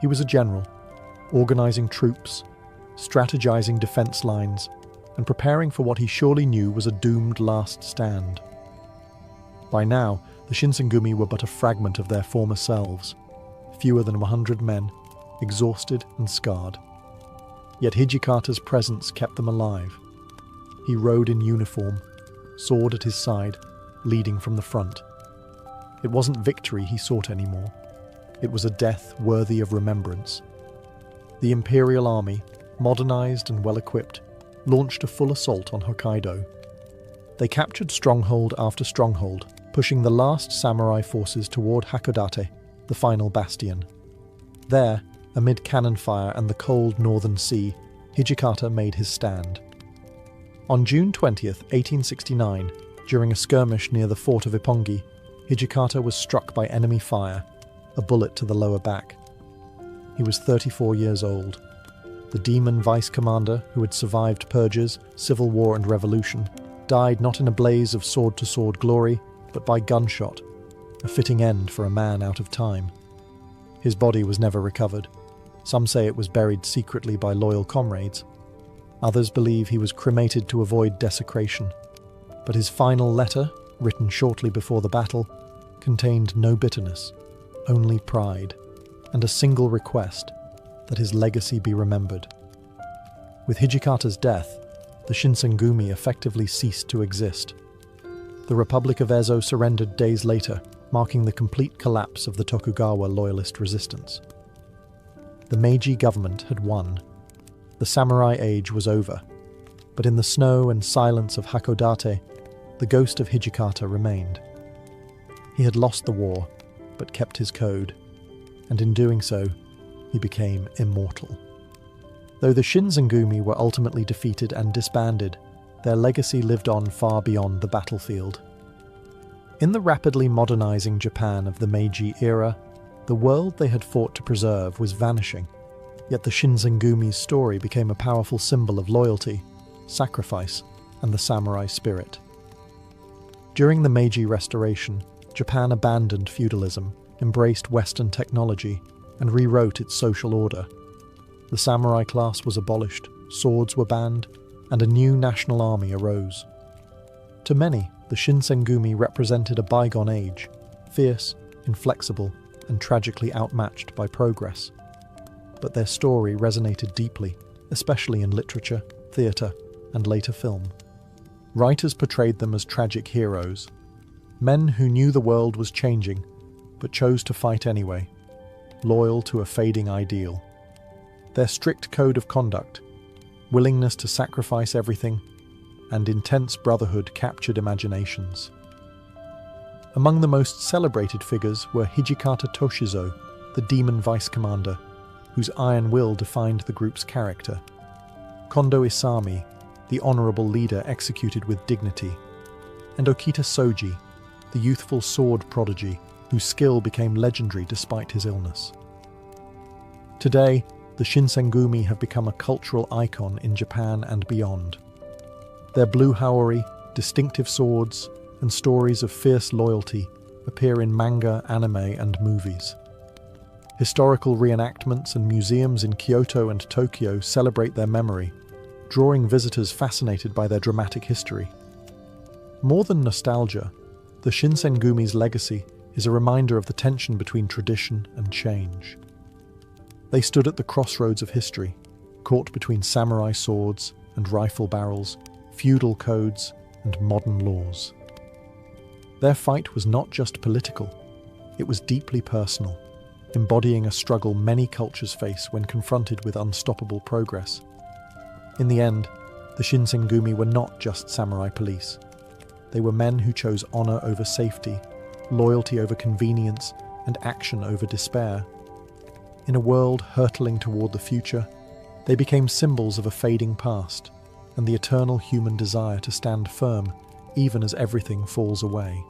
He was a general, organizing troops, strategizing defense lines, and preparing for what he surely knew was a doomed last stand. By now, the Shinsengumi were but a fragment of their former selves, fewer than 100 men, exhausted and scarred. Yet Hijikata's presence kept them alive. He rode in uniform, sword at his side, leading from the front. It wasn't victory he sought anymore. It was a death worthy of remembrance. The Imperial Army, modernized and well-equipped, launched a full assault on Hokkaido. They captured stronghold after stronghold, pushing the last samurai forces toward Hakodate, the final bastion. There, amid cannon fire and the cold northern sea, Hijikata made his stand. On June 20th, 1869, during a skirmish near the fort of Ippongi, Hijikata was struck by enemy fire, a bullet to the lower back. He was 34 years old. The demon vice-commander, who had survived purges, civil war and revolution, died not in a blaze of sword-to-sword glory, but by gunshot, a fitting end for a man out of time. His body was never recovered. Some say it was buried secretly by loyal comrades. Others believe he was cremated to avoid desecration. But his final letter, written shortly before the battle, contained no bitterness, only pride, and a single request: that his legacy be remembered. With Hijikata's death, the Shinsengumi effectively ceased to exist. The Republic of Ezo surrendered days later, marking the complete collapse of the Tokugawa loyalist resistance. The Meiji government had won. The samurai age was over. But in the snow and silence of Hakodate, the ghost of Hijikata remained. He had lost the war, but kept his code, and in doing so, he became immortal. Though the Shinsengumi were ultimately defeated and disbanded, their legacy lived on far beyond the battlefield. In the rapidly modernizing Japan of the Meiji era, the world they had fought to preserve was vanishing, yet the Shinsengumi's story became a powerful symbol of loyalty, sacrifice, and the samurai spirit. During the Meiji Restoration, Japan abandoned feudalism, embraced Western technology, and rewrote its social order. The samurai class was abolished, swords were banned, and a new national army arose. To many, the Shinsengumi represented a bygone age, fierce, inflexible, and tragically outmatched by progress. But their story resonated deeply, especially in literature, theatre, and later film. Writers portrayed them as tragic heroes, men who knew the world was changing, but chose to fight anyway, loyal to a fading ideal. Their strict code of conduct, willingness to sacrifice everything, and intense brotherhood captured imaginations. Among the most celebrated figures were Hijikata Toshizo, the demon vice commander, whose iron will defined the group's character; Kondo Isami, the honorable leader executed with dignity; and Okita Soji, the youthful sword prodigy whose skill became legendary despite his illness. Today, the Shinsengumi have become a cultural icon in Japan and beyond. Their blue haori, distinctive swords, and stories of fierce loyalty appear in manga, anime, and movies. Historical reenactments and museums in Kyoto and Tokyo celebrate their memory, drawing visitors fascinated by their dramatic history. More than nostalgia, the Shinsengumi's legacy is a reminder of the tension between tradition and change. They stood at the crossroads of history, caught between samurai swords and rifle barrels, feudal codes and modern laws. Their fight was not just political, it was deeply personal, embodying a struggle many cultures face when confronted with unstoppable progress. In the end, the Shinsengumi were not just samurai police. They were men who chose honor over safety, loyalty over convenience, and action over despair. In a world hurtling toward the future, they became symbols of a fading past and the eternal human desire to stand firm even as everything falls away.